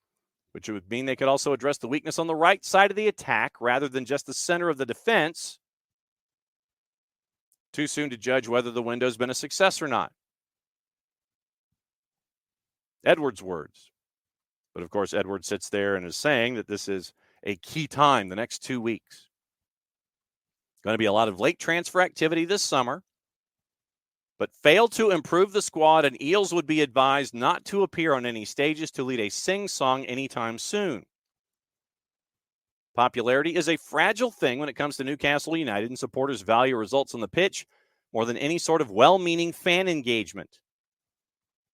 which would mean they could also address the weakness on the right side of the attack rather than just the center of the defense. Too soon to judge whether the window's been a success or not. Edwards' words. But, of course, Edwards sits there and is saying that this is a key time, the next 2 weeks. Going to be a lot of late transfer activity this summer. But failed to improve the squad, and Eales would be advised not to appear on any stages to lead a sing-song anytime soon. Popularity is a fragile thing when it comes to Newcastle United, and supporters value results on the pitch more than any sort of well-meaning fan engagement.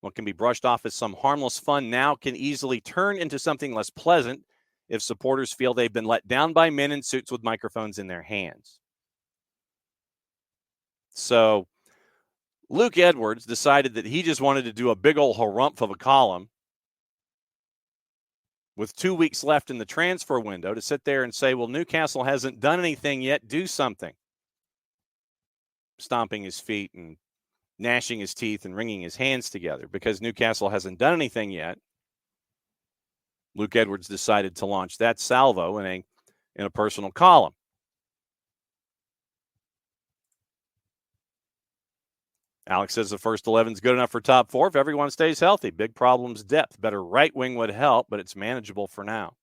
What can be brushed off as some harmless fun now can easily turn into something less pleasant if supporters feel they've been let down by men in suits with microphones in their hands. So Luke Edwards decided that he just wanted to do a big old harumph of a column with 2 weeks left in the transfer window, to sit there and say, well, Newcastle hasn't done anything yet, do something. Stomping his feet and gnashing his teeth and wringing his hands together because Newcastle hasn't done anything yet. Luke Edwards decided to launch that salvo in a personal column. Alex says the first 11 is good enough for top 4 if everyone stays healthy. Big problem's depth. Better right wing would help, but it's manageable for now.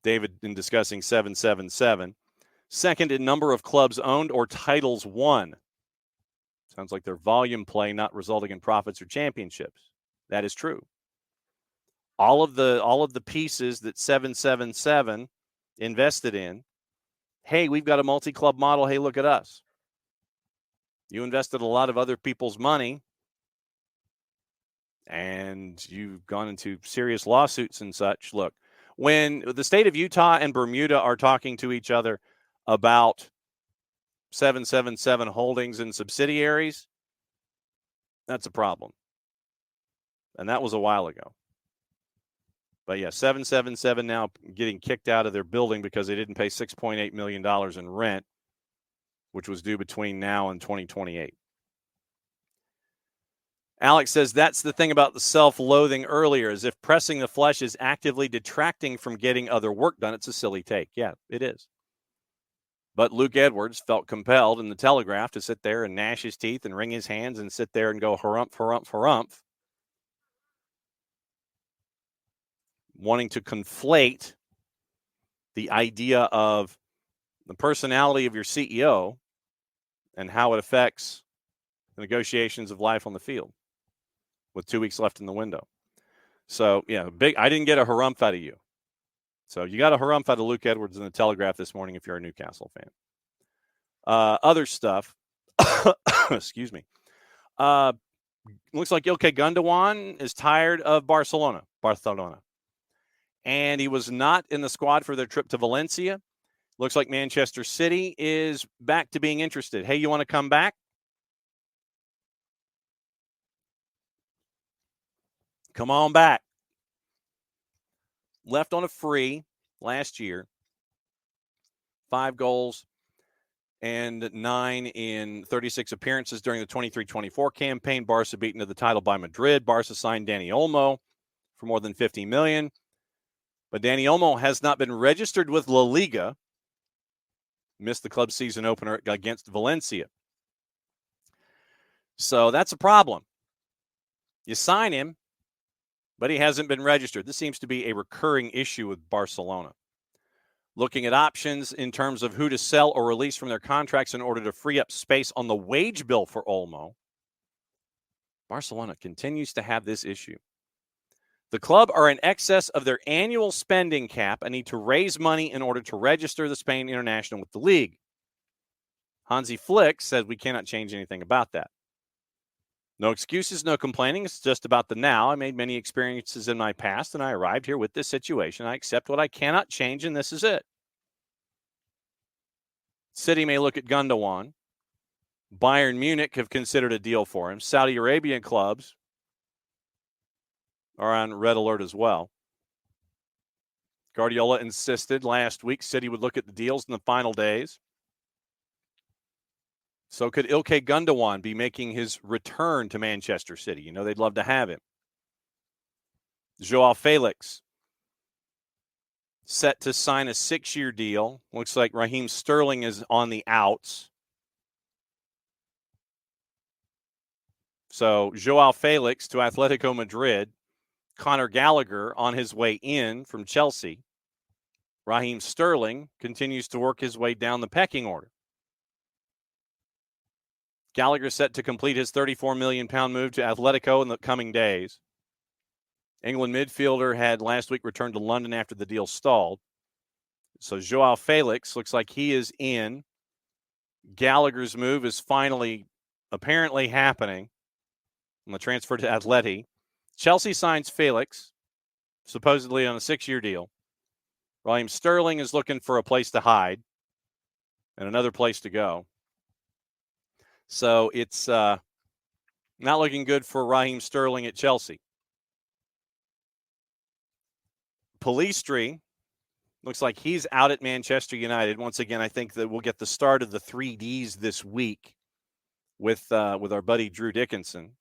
David, in discussing 777, second in number of clubs owned or titles won. Sounds like their volume play not resulting in profits or championships. That is true. All of the pieces that 777 invested in. Hey, we've got a multi-club model. Hey, look at us. You invested a lot of other people's money, and you've gone into serious lawsuits and such. Look, when the state of Utah and Bermuda are talking to each other about 777 holdings and subsidiaries, that's a problem. And that was a while ago. But yeah, 777 now getting kicked out of their building because they didn't pay $6.8 million in rent, which was due between now and 2028. Alex says that's the thing about the self-loathing earlier, as if pressing the flesh is actively detracting from getting other work done. It's a silly take. Yeah, it is. But Luke Edwards felt compelled in the Telegraph to sit there and gnash his teeth and wring his hands and sit there and go harumph, harumph, harumph, wanting to conflate the idea of the personality of your CEO and how it affects the negotiations of life on the field with 2 weeks left in the window. So, yeah, I didn't get a harumph out of you. So you got a harumph out of Luke Edwards in the Telegraph this morning if you're a Newcastle fan. Other stuff, excuse me. Looks like Ilkay Gundogan is tired of Barcelona. And he was not in the squad for their trip to Valencia. Looks like Manchester City is back to being interested. Hey, you want to come back? Come on back. Left on a free last year. 5 goals and 9 in 36 appearances during the 23-24 campaign. Barca beaten to the title by Madrid. Barca signed Dani Olmo for more than $50 million. But Dani Olmo has not been registered with La Liga. Missed the club season opener against Valencia. So that's a problem. You sign him, but he hasn't been registered. This seems to be a recurring issue with Barcelona. Looking at options in terms of who to sell or release from their contracts in order to free up space on the wage bill for Olmo. Barcelona continues to have this issue. The club are in excess of their annual spending cap and need to raise money in order to register the Spain international with the league. Hansi Flick said we cannot change anything about that. No excuses, no complaining. It's just about the now. I made many experiences in my past, and I arrived here with this situation. I accept what I cannot change, and this is it. City may look at Gundogan. Bayern Munich have considered a deal for him. Saudi Arabian clubs are on red alert as well. Guardiola insisted last week City would look at the deals in the final days. So could Ilkay Gundogan be making his return to Manchester City? You know, they'd love to have him. Joao Felix set to sign a 6-year deal. Looks like Raheem Sterling is on the outs. So Joao Felix to Atletico Madrid. Conor Gallagher on his way in from Chelsea. Raheem Sterling continues to work his way down the pecking order. Gallagher set to complete his £34 million move to Atletico in the coming days. England midfielder had last week returned to London after the deal stalled. So Joao Felix looks like he is in. Gallagher's move is finally apparently happening on the transfer to Atleti. Chelsea signs Felix, supposedly on a 6-year deal. Raheem Sterling is looking for a place to hide and another place to go. So it's not looking good for Raheem Sterling at Chelsea. Palistri looks like he's out at Manchester United. Once again, I think that we'll get the start of the 3Ds this week with our buddy Drew Dickinson.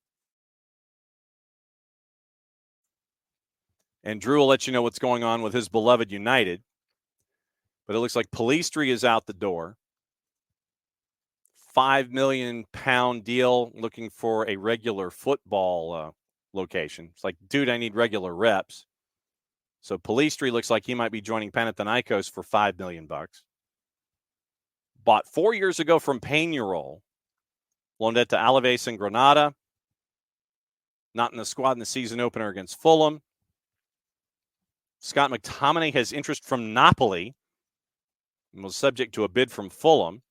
And Drew will let you know what's going on with his beloved United. But it looks like Palistri is out the door. £5 million deal looking for a regular football location. It's like, dude, I need regular reps. So Palistri looks like he might be joining Panathinaikos for $5 million. Bought 4 years ago from Peñarol. Loaned it to Alaves and Granada. Not in the squad in the season opener against Fulham. Scott McTominay has interest from Napoli and was subject to a bid from Fulham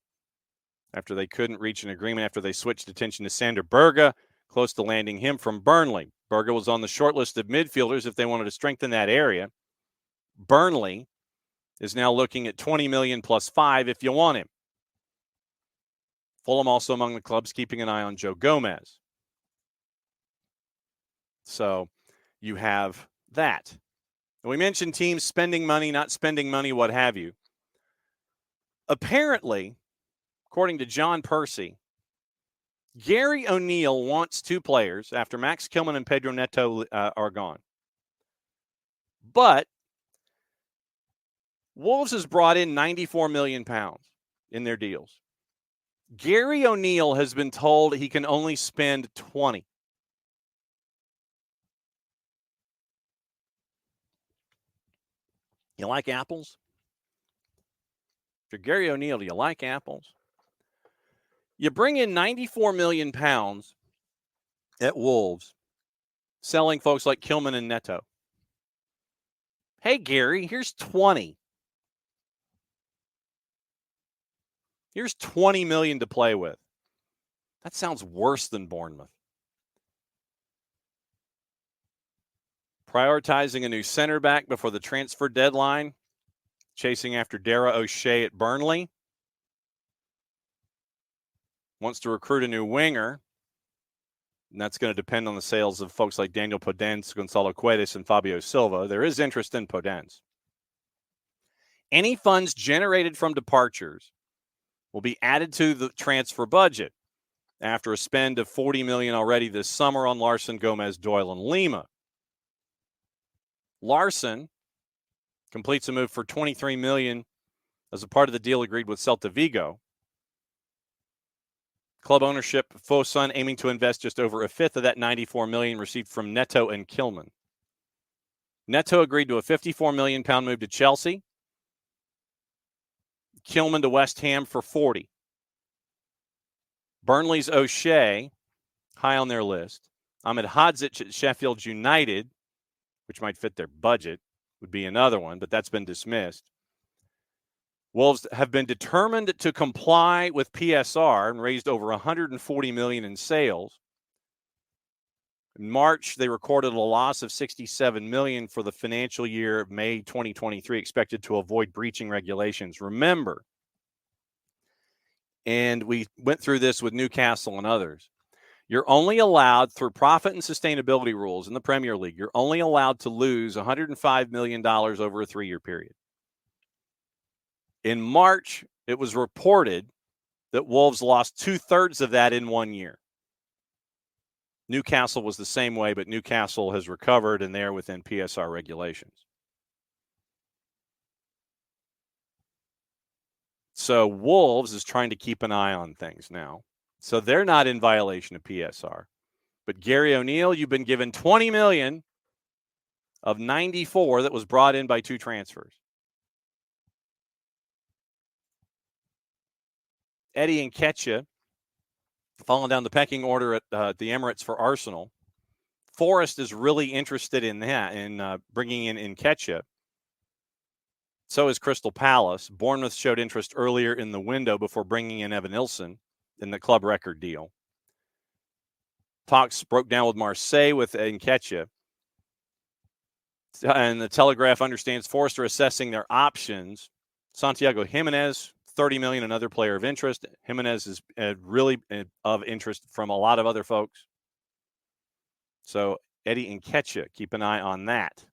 after they couldn't reach an agreement after they switched attention to Sander Berge, close to landing him from Burnley. Berge was on the short list of midfielders if they wanted to strengthen that area. Burnley is now looking at $20 million plus $5 million if you want him. Fulham also among the clubs keeping an eye on Joe Gomez. So you have that. We mentioned teams spending money, not spending money, what have you. Apparently, according to John Percy, Gary O'Neill wants two players after Max Kilman and Pedro Neto are gone. But Wolves has brought in £94 million in their deals. Gary O'Neill has been told he can only spend 20. You like apples? If you're Gary O'Neill, do you like apples? You bring in £94 million at Wolves, selling folks like Kilman and Neto. Hey, Gary, here's 20. Here's $20 million to play with. That sounds worse than Bournemouth. Prioritizing a new center back before the transfer deadline. Chasing after Dara O'Shea at Burnley. Wants to recruit a new winger. And that's going to depend on the sales of folks like Daniel Podence, Gonzalo Cuedes, and Fabio Silva. There is interest in Podence. Any funds generated from departures will be added to the transfer budget after a spend of $40 million already this summer on Larson, Gomez, Doyle, and Lima. Larson completes a move for $23 million as a part of the deal agreed with Celta Vigo. Club ownership, Fosun aiming to invest just over a fifth of that $94 million received from Neto and Kilman. Neto agreed to a £54 million move to Chelsea. Kilman to West Ham for $40. Burnley's O'Shea, high on their list. Ahmed Hadzic at Sheffield United, which might fit their budget, would be another one, but that's been dismissed. Wolves have been determined to comply with PSR and raised over $140 million in sales. In March, they recorded a loss of $67 million for the financial year of May 2023, expected to avoid breaching regulations. Remember, and we went through this with Newcastle and others, you're only allowed, through profit and sustainability rules in the Premier League, you're only allowed to lose $105 million over a 3-year period. In March, it was reported that Wolves lost 2/3 of that in 1 year. Newcastle was the same way, but Newcastle has recovered, and they're within PSR regulations. So Wolves is trying to keep an eye on things now. So they're not in violation of PSR. But Gary O'Neill, you've been given $20 million of 94 that was brought in by 2 transfers. Eddie Nketiah falling down the pecking order at the Emirates for Arsenal. Forest is really interested in that, in bringing in Nketiah. So is Crystal Palace. Bournemouth showed interest earlier in the window before bringing in Evan Nilsson in the club record deal. Talks broke down with Marseille with Nketiah. And the Telegraph understands Forest are assessing their options. Santiago Jimenez, $30 million, another player of interest. Jimenez is really of interest from a lot of other folks. So Eddie Nketiah, keep an eye on that.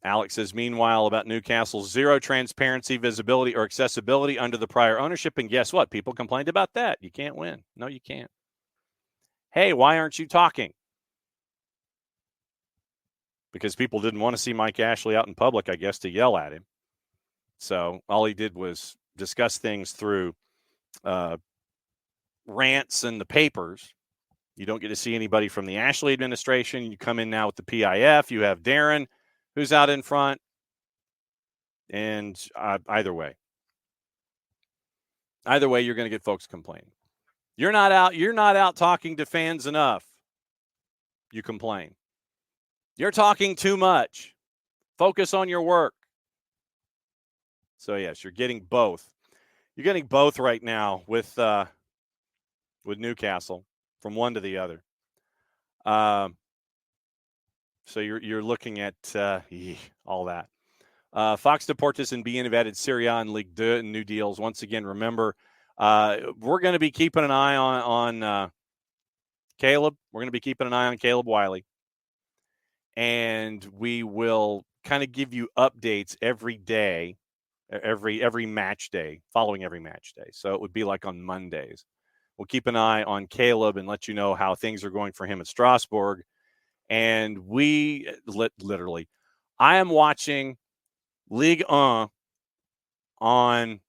Alex says, meanwhile, about Newcastle, zero transparency, visibility, or accessibility under the prior ownership. And guess what? People complained about that. You can't win. No, you can't. Hey, why aren't you talking? Because people didn't want to see Mike Ashley out in public, I guess, to yell at him. So all he did was discuss things through rants in the papers. You don't get to see anybody from the Ashley administration. You come in now with the PIF. You have Darren, who's out in front. And either way, you're going to get folks complaining. You're not out talking to fans enough. You complain. You're talking too much. Focus on your work. So yes, you're getting both. You're getting both right now with Newcastle, from one to the other. So you're looking at all that. Fox Deportes and BN have added Serie A and Ligue 2 and new deals. Once again, remember, we're going to be keeping an eye on Caleb. We're going to be keeping an eye on Caleb Wiley. And we will kind of give you updates every day, every match day, following every match day. So it would be like on Mondays. We'll keep an eye on Caleb and let you know how things are going for him at Strasbourg. And we literally, I am watching Ligue 1 on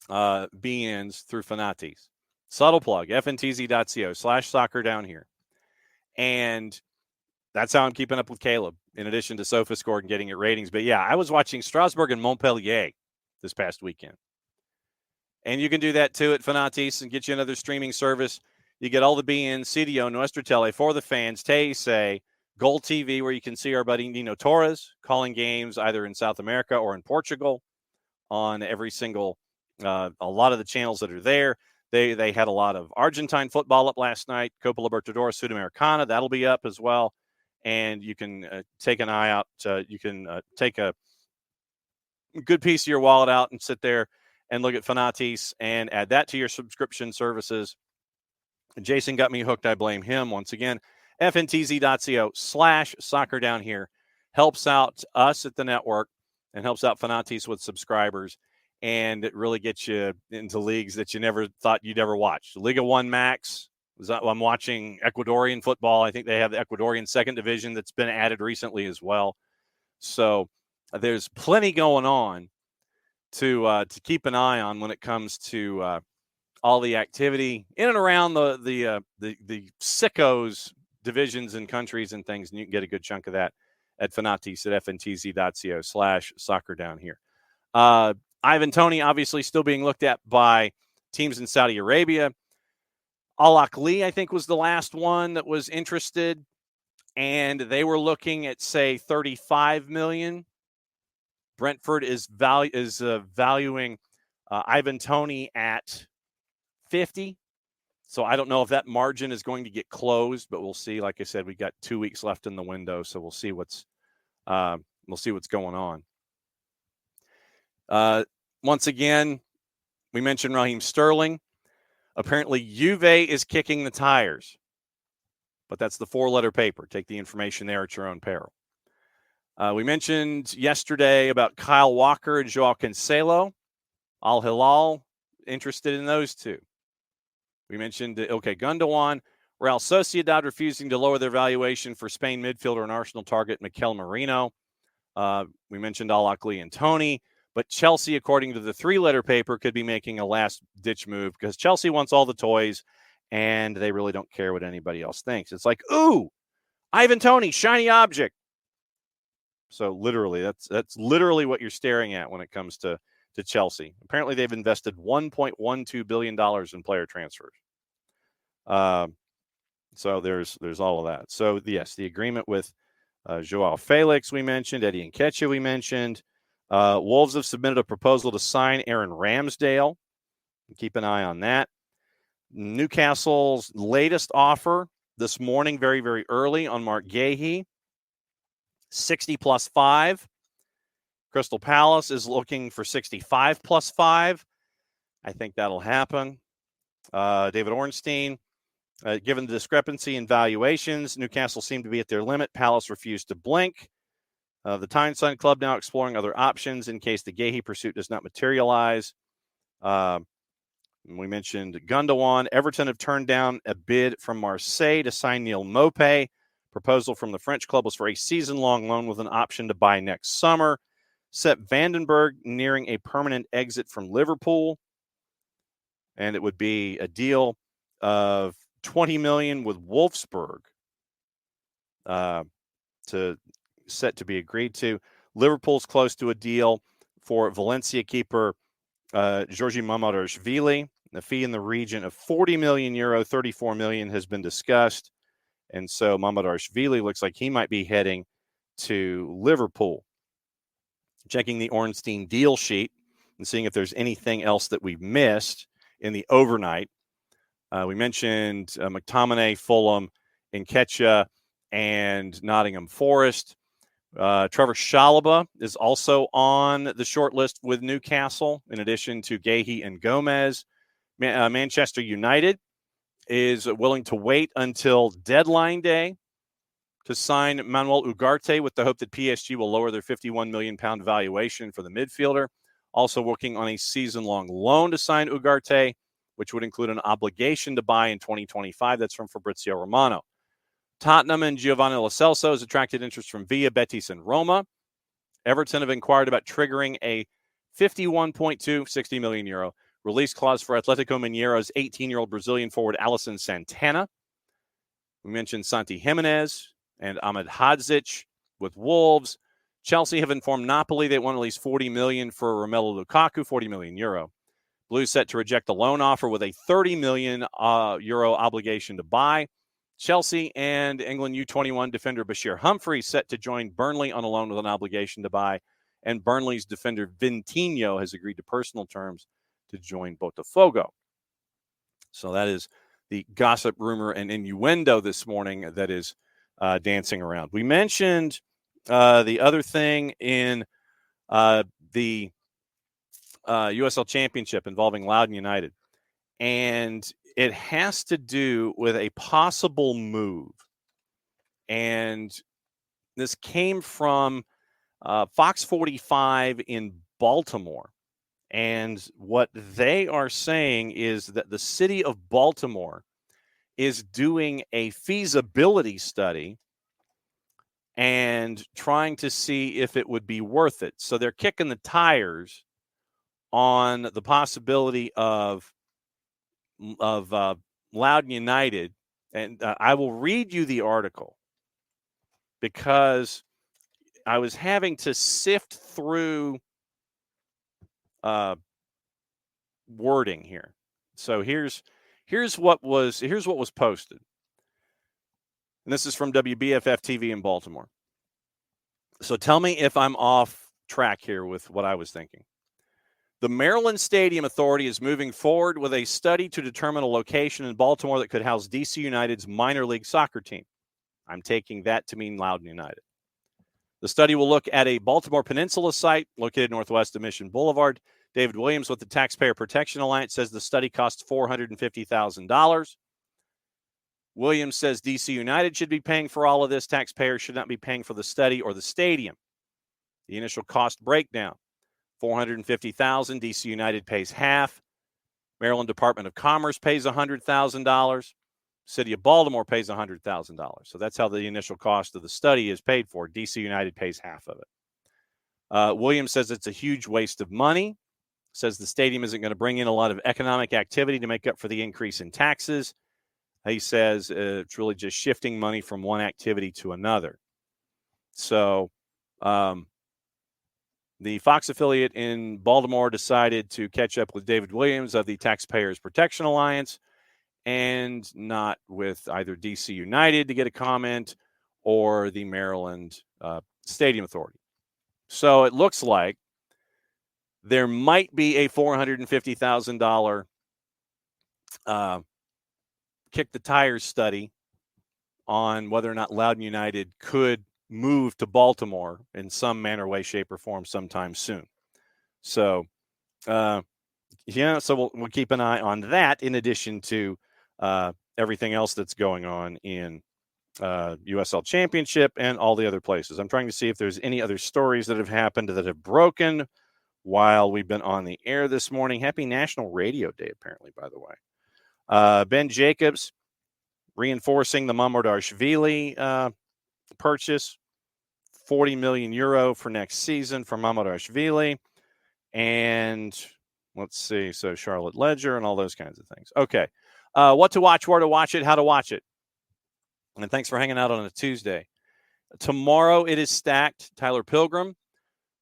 BNs through Fanatis. Subtle plug, fntz.co/soccer down here. And that's how I'm keeping up with Caleb, in addition to SofaScore and getting it ratings. But yeah, I was watching Strasbourg and Montpellier this past weekend. And you can do that too at Fanatis and get you another streaming service. You get all the BN, CDO, Nuestra Tele, For the Fans, Teisei, Goal TV, where you can see our buddy Nino Torres calling games either in South America or in Portugal on every single, a lot of the channels that are there. They had a lot of Argentine football up last night, Copa Libertadores, Sudamericana. That'll be up as well. And you can take an eye out. You can take a good piece of your wallet out and sit there and look at Fanatis and add that to your subscription services. Jason got me hooked. I blame him once again. fntz.co/soccer down here helps out us at the network and helps out Fanatis with subscribers. And it really gets you into leagues that you never thought you'd ever watch. Liga 1 Max. I'm watching Ecuadorian football. I think they have the Ecuadorian second division that's been added recently as well. So there's plenty going on to keep an eye on when it comes to all the activity in and around the sickos divisions and countries and things. And you can get a good chunk of that at Fanatis at fntz.co/soccer down here. Ivan Toney obviously still being looked at by teams in Saudi Arabia. Al Ahly, I think, was the last one that was interested, and they were looking at, say, $35 million. Brentford is valuing Ivan Toney at 50. So I don't know if that margin is going to get closed, but we'll see. Like I said, we got 2 weeks left in the window, so we'll see what's going on. Once again, we mentioned Raheem Sterling. Apparently, Juve is kicking the tires, but that's the four-letter paper. Take the information there at your own peril. We mentioned yesterday about Kyle Walker and Joao Cancelo. Al Hilal interested in those two. We mentioned Ilkay Gundogan. Real Sociedad refusing to lower their valuation for Spain midfielder and Arsenal target Mikel Merino. We mentioned Al Ahly and Toney. But Chelsea, according to the three-letter paper, could be making a last-ditch move because Chelsea wants all the toys, and they really don't care what anybody else thinks. It's like, ooh, Ivan Toney, shiny object. So literally, that's literally what you're staring at when it comes to Chelsea. Apparently, they've invested $1.12 billion in player transfers. So there's all of that. So, yes, the agreement with Joao Felix we mentioned, Eddie Nketiah we mentioned. Wolves have submitted a proposal to sign Aaron Ramsdale. Keep an eye on that. Newcastle's latest offer this morning, very, very early on Mark Gahey, 60 plus 5. Crystal Palace is looking for 65 plus 5. I think that'll happen. David Ornstein, given the discrepancy in valuations, Newcastle seemed to be at their limit. Palace refused to blink. The Tyneside Club now exploring other options in case the Gahey pursuit does not materialize. We mentioned Gundogan. Everton have turned down a bid from Marseille to sign Neil Maupay. Proposal from the French club was for a season-long loan with an option to buy next summer. Sepp Vandenberg nearing a permanent exit from Liverpool. And it would be a deal of $20 million with Wolfsburg set to be agreed to. Liverpool's close to a deal for Valencia keeper Georgi Mamadashvili. The fee in the region of €40 million, €34 million has been discussed. And so Mamadashvili looks like he might be heading to Liverpool. Checking the Ornstein deal sheet and seeing if there's anything else that we've missed in the overnight. We mentioned McTominay, Fulham, Nketiah, and Nottingham Forest. Trevor Chalobah is also on the short list with Newcastle, in addition to Gahey and Gomez. Manchester United is willing to wait until deadline day to sign Manuel Ugarte with the hope that PSG will lower their £51 million valuation for the midfielder. Also working on a season-long loan to sign Ugarte, which would include an obligation to buy in 2025. That's from Fabrizio Romano. Tottenham and Giovanni Lo Celso has attracted interest from Villa, Betis, and Roma. Everton have inquired about triggering a 51.2, €60 million release clause for Atletico Mineiro's 18-year-old Brazilian forward Alisson Santana. We mentioned Santi Jimenez and Ahmed Hadzic with Wolves. Chelsea have informed Napoli they want at least $40 million for Romelu Lukaku, €40 million. Blues set to reject the loan offer with a €30 million obligation to buy. Chelsea and England U21 defender Bashir Humphreys set to join Burnley on a loan with an obligation to buy. And Burnley's defender Vintinho has agreed to personal terms to join Botafogo. So that is the gossip, rumor, and innuendo this morning that is dancing around. We mentioned the other thing in the USL Championship involving Loudoun United. And it has to do with a possible move. And this came from Fox 45 in Baltimore. And what they are saying is that the city of Baltimore is doing a feasibility study and trying to see if it would be worth it. So they're kicking the tires on the possibility of Loudoun United. And I will read you the article because I was having to sift through wording here. So here's what was posted. And this is from WBFF TV in Baltimore. So tell me if I'm off track here with what I was thinking. The Maryland Stadium Authority is moving forward with a study to determine a location in Baltimore that could house DC United's minor league soccer team. I'm taking that to mean Loudoun United. The study will look at a Baltimore Peninsula site located northwest of Mission Boulevard. David Williams with the Taxpayer Protection Alliance says the study costs $450,000. Williams says DC United should be paying for all of this. Taxpayers should not be paying for the study or the stadium. The initial cost breakdown. $450,000. DC United pays half. Maryland Department of Commerce pays $100,000. City of Baltimore pays $100,000. So that's how the initial cost of the study is paid for. DC United pays half of it. Williams says it's a huge waste of money. Says the stadium isn't going to bring in a lot of economic activity to make up for the increase in taxes. He says it's really just shifting money from one activity to another. So the Fox affiliate in Baltimore decided to catch up with David Williams of the Taxpayers Protection Alliance and not with either DC United to get a comment or the Maryland Stadium Authority. So it looks like there might be a $450,000 kick the tires study on whether or not Loudoun United could move to Baltimore in some manner, way, shape, or form sometime soon. So, so we'll keep an eye on that in addition to everything else that's going on in USL Championship, and all the other places. I'm trying to see if there's any other stories that have happened that have broken while we've been on the air this morning. Happy National Radio Day, apparently, by the way. Ben Jacobs reinforcing the Mamadashvili purchase, 40 million euro for next season for Mamadashvili. And let's see, so Charlotte Ledger and all those kinds of things. Okay. What to watch, where to watch it, how to watch it. And thanks for hanging out on a Tuesday. Tomorrow it is stacked. Tyler Pilgrim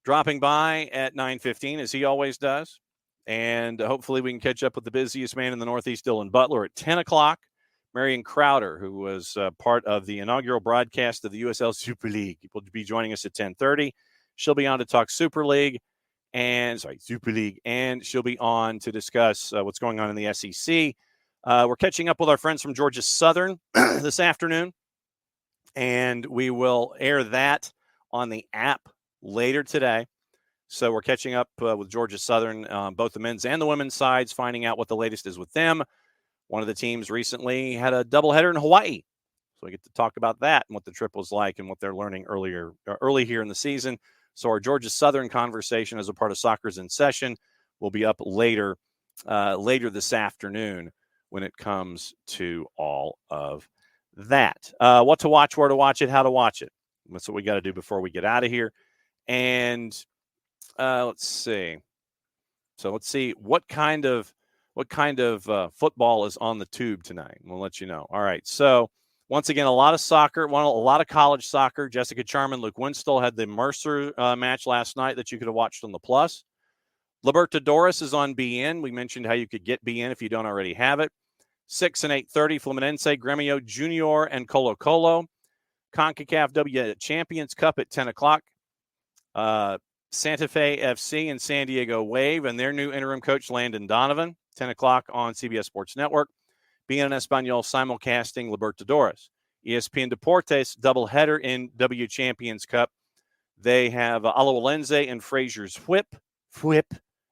dropping by at 9:15, as he always does. And hopefully we can catch up with the busiest man in the Northeast, Dylan Butler, at 10 o'clock. Marion Crowder, who was part of the inaugural broadcast of the USL Super League, will be joining us at 10:30. She'll be on to talk Super League. Super League. And she'll be on to discuss what's going on in the SEC. We're catching up with our friends from Georgia Southern this afternoon, and we will air that on the app later today. So we're catching up with Georgia Southern, both the men's and the women's sides, finding out what the latest is with them. One of the teams recently had a doubleheader in Hawaii, so we get to talk about that and what the trip was like and what they're learning early here in the season. So our Georgia Southern conversation as a part of Soccer's in Session will be up later this afternoon when it comes to all of that. What to watch, where to watch it, how to watch it. That's what we got to do before we get out of here. And let's see. So let's see what kind of football is on the tube tonight. We'll let you know. All right. So once again, a lot of soccer, a lot of college soccer. Jessica Charman, Luke Winstall had the Mercer match last night that you could have watched on the Plus. Libertadores is on BN. We mentioned how you could get BN if you don't already have it. 6 and 8:30, Fluminense, Gremio Junior, and Colo Colo. CONCACAF W Champions Cup at 10 o'clock. Santa Fe FC and San Diego Wave and their new interim coach, Landon Donovan, 10 o'clock on CBS Sports Network. BN Espanol simulcasting Libertadores. ESPN Deportes doubleheader in W Champions Cup. They have Alajuelense and Fraser's Whip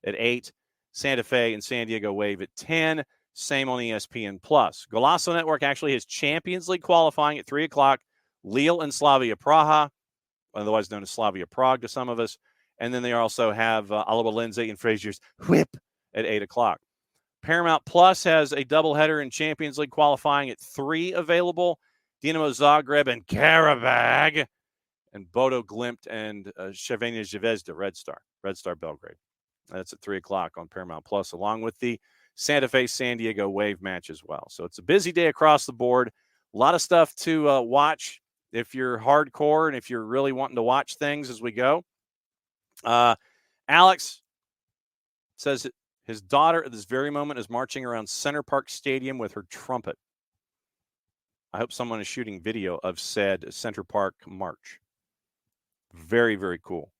at 8. Santa Fe and San Diego Wave at 10. Same on ESPN+. Golazo Network actually has Champions League qualifying at 3 o'clock. Lille and Slavia Praha, otherwise known as Slavia Prague to some of us. And then they also have Alajuelense and Fraser's Whip at 8 o'clock. Paramount Plus has a doubleheader in Champions League qualifying at 3 available. Dinamo Zagreb and Karabag. And Bodo Glimt and Crvena Zvezda, Red Star Belgrade. That's at 3 o'clock on Paramount Plus, along with the Santa Fe San Diego Wave match as well. So it's a busy day across the board. A lot of stuff to watch if you're hardcore and if you're really wanting to watch things as we go. Alex says his daughter at this very moment is marching around Center Park Stadium with her trumpet. I hope someone is shooting video of said Center Park march. Very, very cool.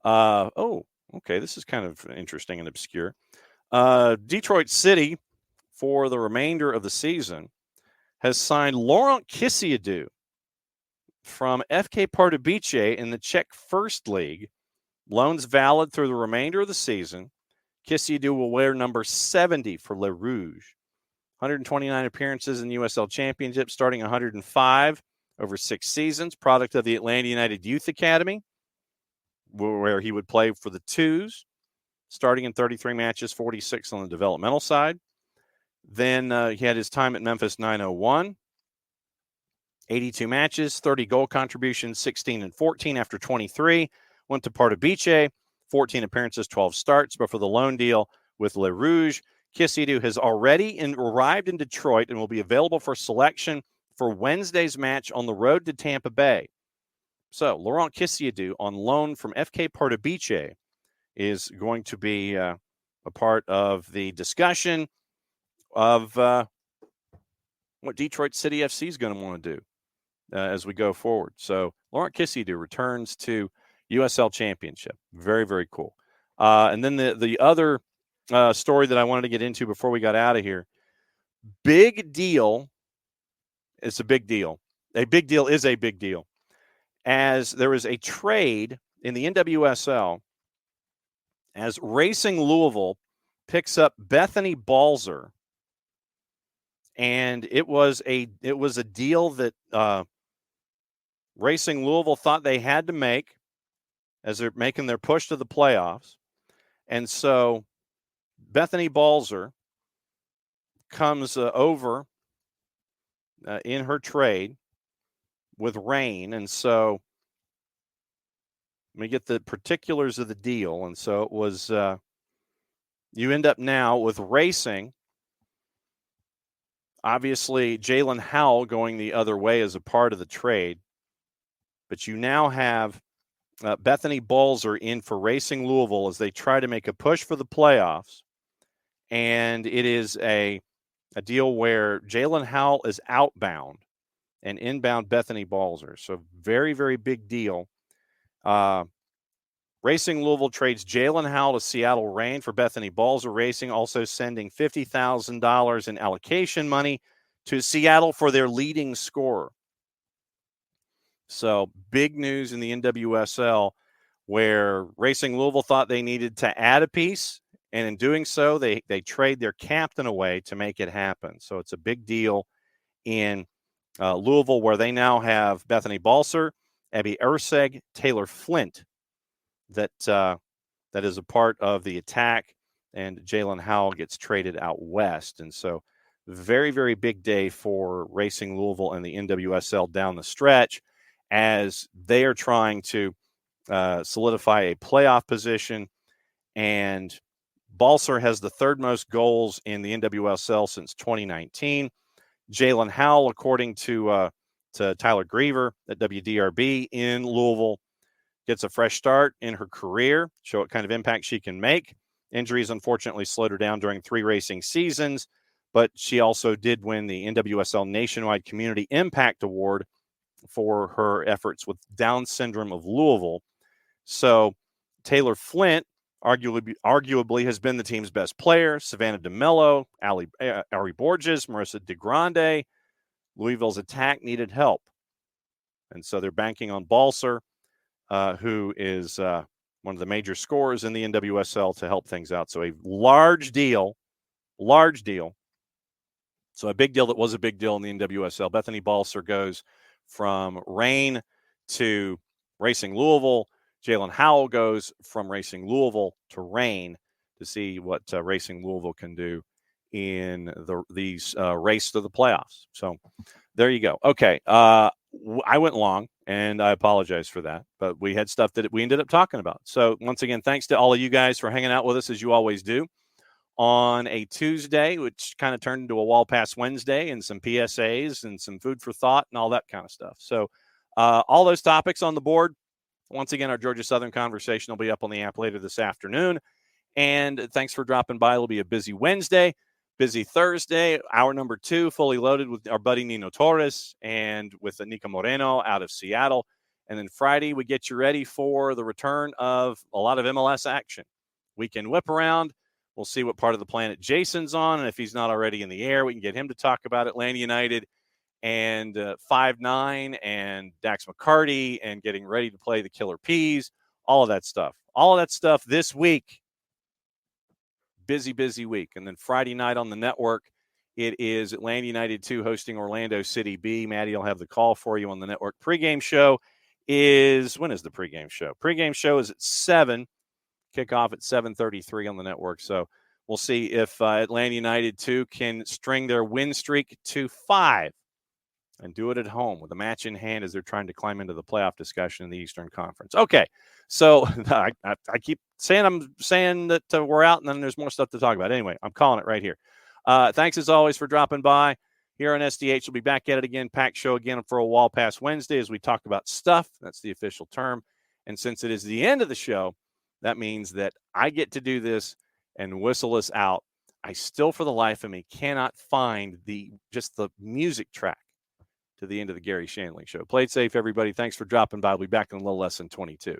Okay. This is kind of interesting and obscure. Detroit City, for the remainder of the season, has signed Laurent Kisiadou from FK Pardubice in the Czech First League. Loans valid through the remainder of the season. Kisiadou will wear number 70 for Les Rouges. 129 appearances in the USL Championship, starting 105 over 6 seasons. Product of the Atlanta United Youth Academy, where he would play for the twos, starting in 33 matches, 46 on the developmental side. Then he had his time at Memphis 901. 82 matches, 30 goal contributions, 16 and 14 after 23. Went to Pardubice, 14 appearances, 12 starts. But for the loan deal with Les Rouges, Kisiadou has already arrived in Detroit and will be available for selection for Wednesday's match on the road to Tampa Bay. So Laurent Kisiadou on loan from FK Pardubice is going to be a part of the discussion of what Detroit City FC is going to want to do as we go forward. So Laurent Kisiadou returns to USL Championship. Very, very cool. And then the other story that I wanted to get into before we got out of here, big deal. It's a big deal. A big deal is a big deal. As there is a trade in the NWSL as Racing Louisville picks up Bethany Balzer And it was a deal that Racing Louisville thought they had to make as they're making their push to the playoffs. And so Bethany Balzer comes over in her trade with Rain. And so let me get the particulars of the deal. And so it was you end up now with Racing. Obviously, Jalen Howell going the other way as a part of the trade. But you now have Bethany Balzer in for Racing Louisville as they try to make a push for the playoffs. And it is a deal where Jalen Howell is outbound and inbound Bethany Balzer. So very, very big deal. Racing Louisville trades Jalen Howell to Seattle Reign for Bethany Balzer Racing, also sending $50,000 in allocation money to Seattle for their leading scorer. So big news in the NWSL, where Racing Louisville thought they needed to add a piece, and in doing so, they trade their captain away to make it happen. So it's a big deal in Louisville, where they now have Bethany Balzer, Abby Urseg, Taylor Flint, that is a part of the attack, and Jalen Howell gets traded out west. And so very, very big day for Racing Louisville and the NWSL down the stretch as they are trying to solidify a playoff position. And Balser has the third most goals in the NWSL since 2019. Jalen Howell, according to Tyler Griever at WDRB in Louisville, gets a fresh start in her career, show what kind of impact she can make. Injuries, unfortunately, slowed her down during 3 racing seasons, but she also did win the NWSL Nationwide Community Impact Award for her efforts with Down syndrome of Louisville. So Taylor Flint arguably has been the team's best player. Savannah DeMello, Ari Borges, Marissa DeGrande. Louisville's attack needed help. And so they're banking on Balser, who is one of the major scorers in the NWSL, to help things out. So a large deal. So a big deal that was a big deal in the NWSL. Bethany Balser goes from Reign to Racing Louisville. Jalen Howell goes from Racing Louisville to Reign to see what Racing Louisville can do in these race to the playoffs. So there you go. Okay. I went long, and I apologize for that, but we had stuff that we ended up talking about. So once again, thanks to all of you guys for hanging out with us as you always do on a Tuesday, which kind of turned into a Wall Pass Wednesday, and some PSAs and some food for thought and all that kind of stuff. So all those topics on the board. Once again, our Georgia Southern conversation will be up on the app later this afternoon. And thanks for dropping by. It'll be a busy Wednesday, busy Thursday, hour number 2, fully loaded with our buddy Nino Torres and with Anika Moreno out of Seattle. And then Friday, we get you ready for the return of a lot of MLS action. Weekend whip around. We'll see what part of the planet Jason's on. And if he's not already in the air, we can get him to talk about Atlanta United and 5-9 and Dax McCarty and getting ready to play the Killer Peas, all of that stuff. All of that stuff this week. Busy week. And then Friday night on the network, it is Atlanta United 2 hosting Orlando City B. Maddie will have the call for you on the network. Pregame show is, when is the pregame show? Pregame show is at 7. Kickoff at 7:33 on the network. So we'll see if Atlanta United 2 can string their win streak to 5 and do it at home with a match in hand as they're trying to climb into the playoff discussion in the Eastern Conference. Okay, so I keep saying that we're out, and then there's more stuff to talk about. Anyway, I'm calling it right here. Thanks, as always, for dropping by here on SDH. We'll be back at it again, packed show again for a Wall Pass Wednesday as we talk about stuff. That's the official term. And since it is the end of the show, that means that I get to do this and whistle us out. I still, for the life of me, cannot find just the music track to the end of the Gary Shandling Show. Play it safe, everybody. Thanks for dropping by. We'll be back in a little less than 22.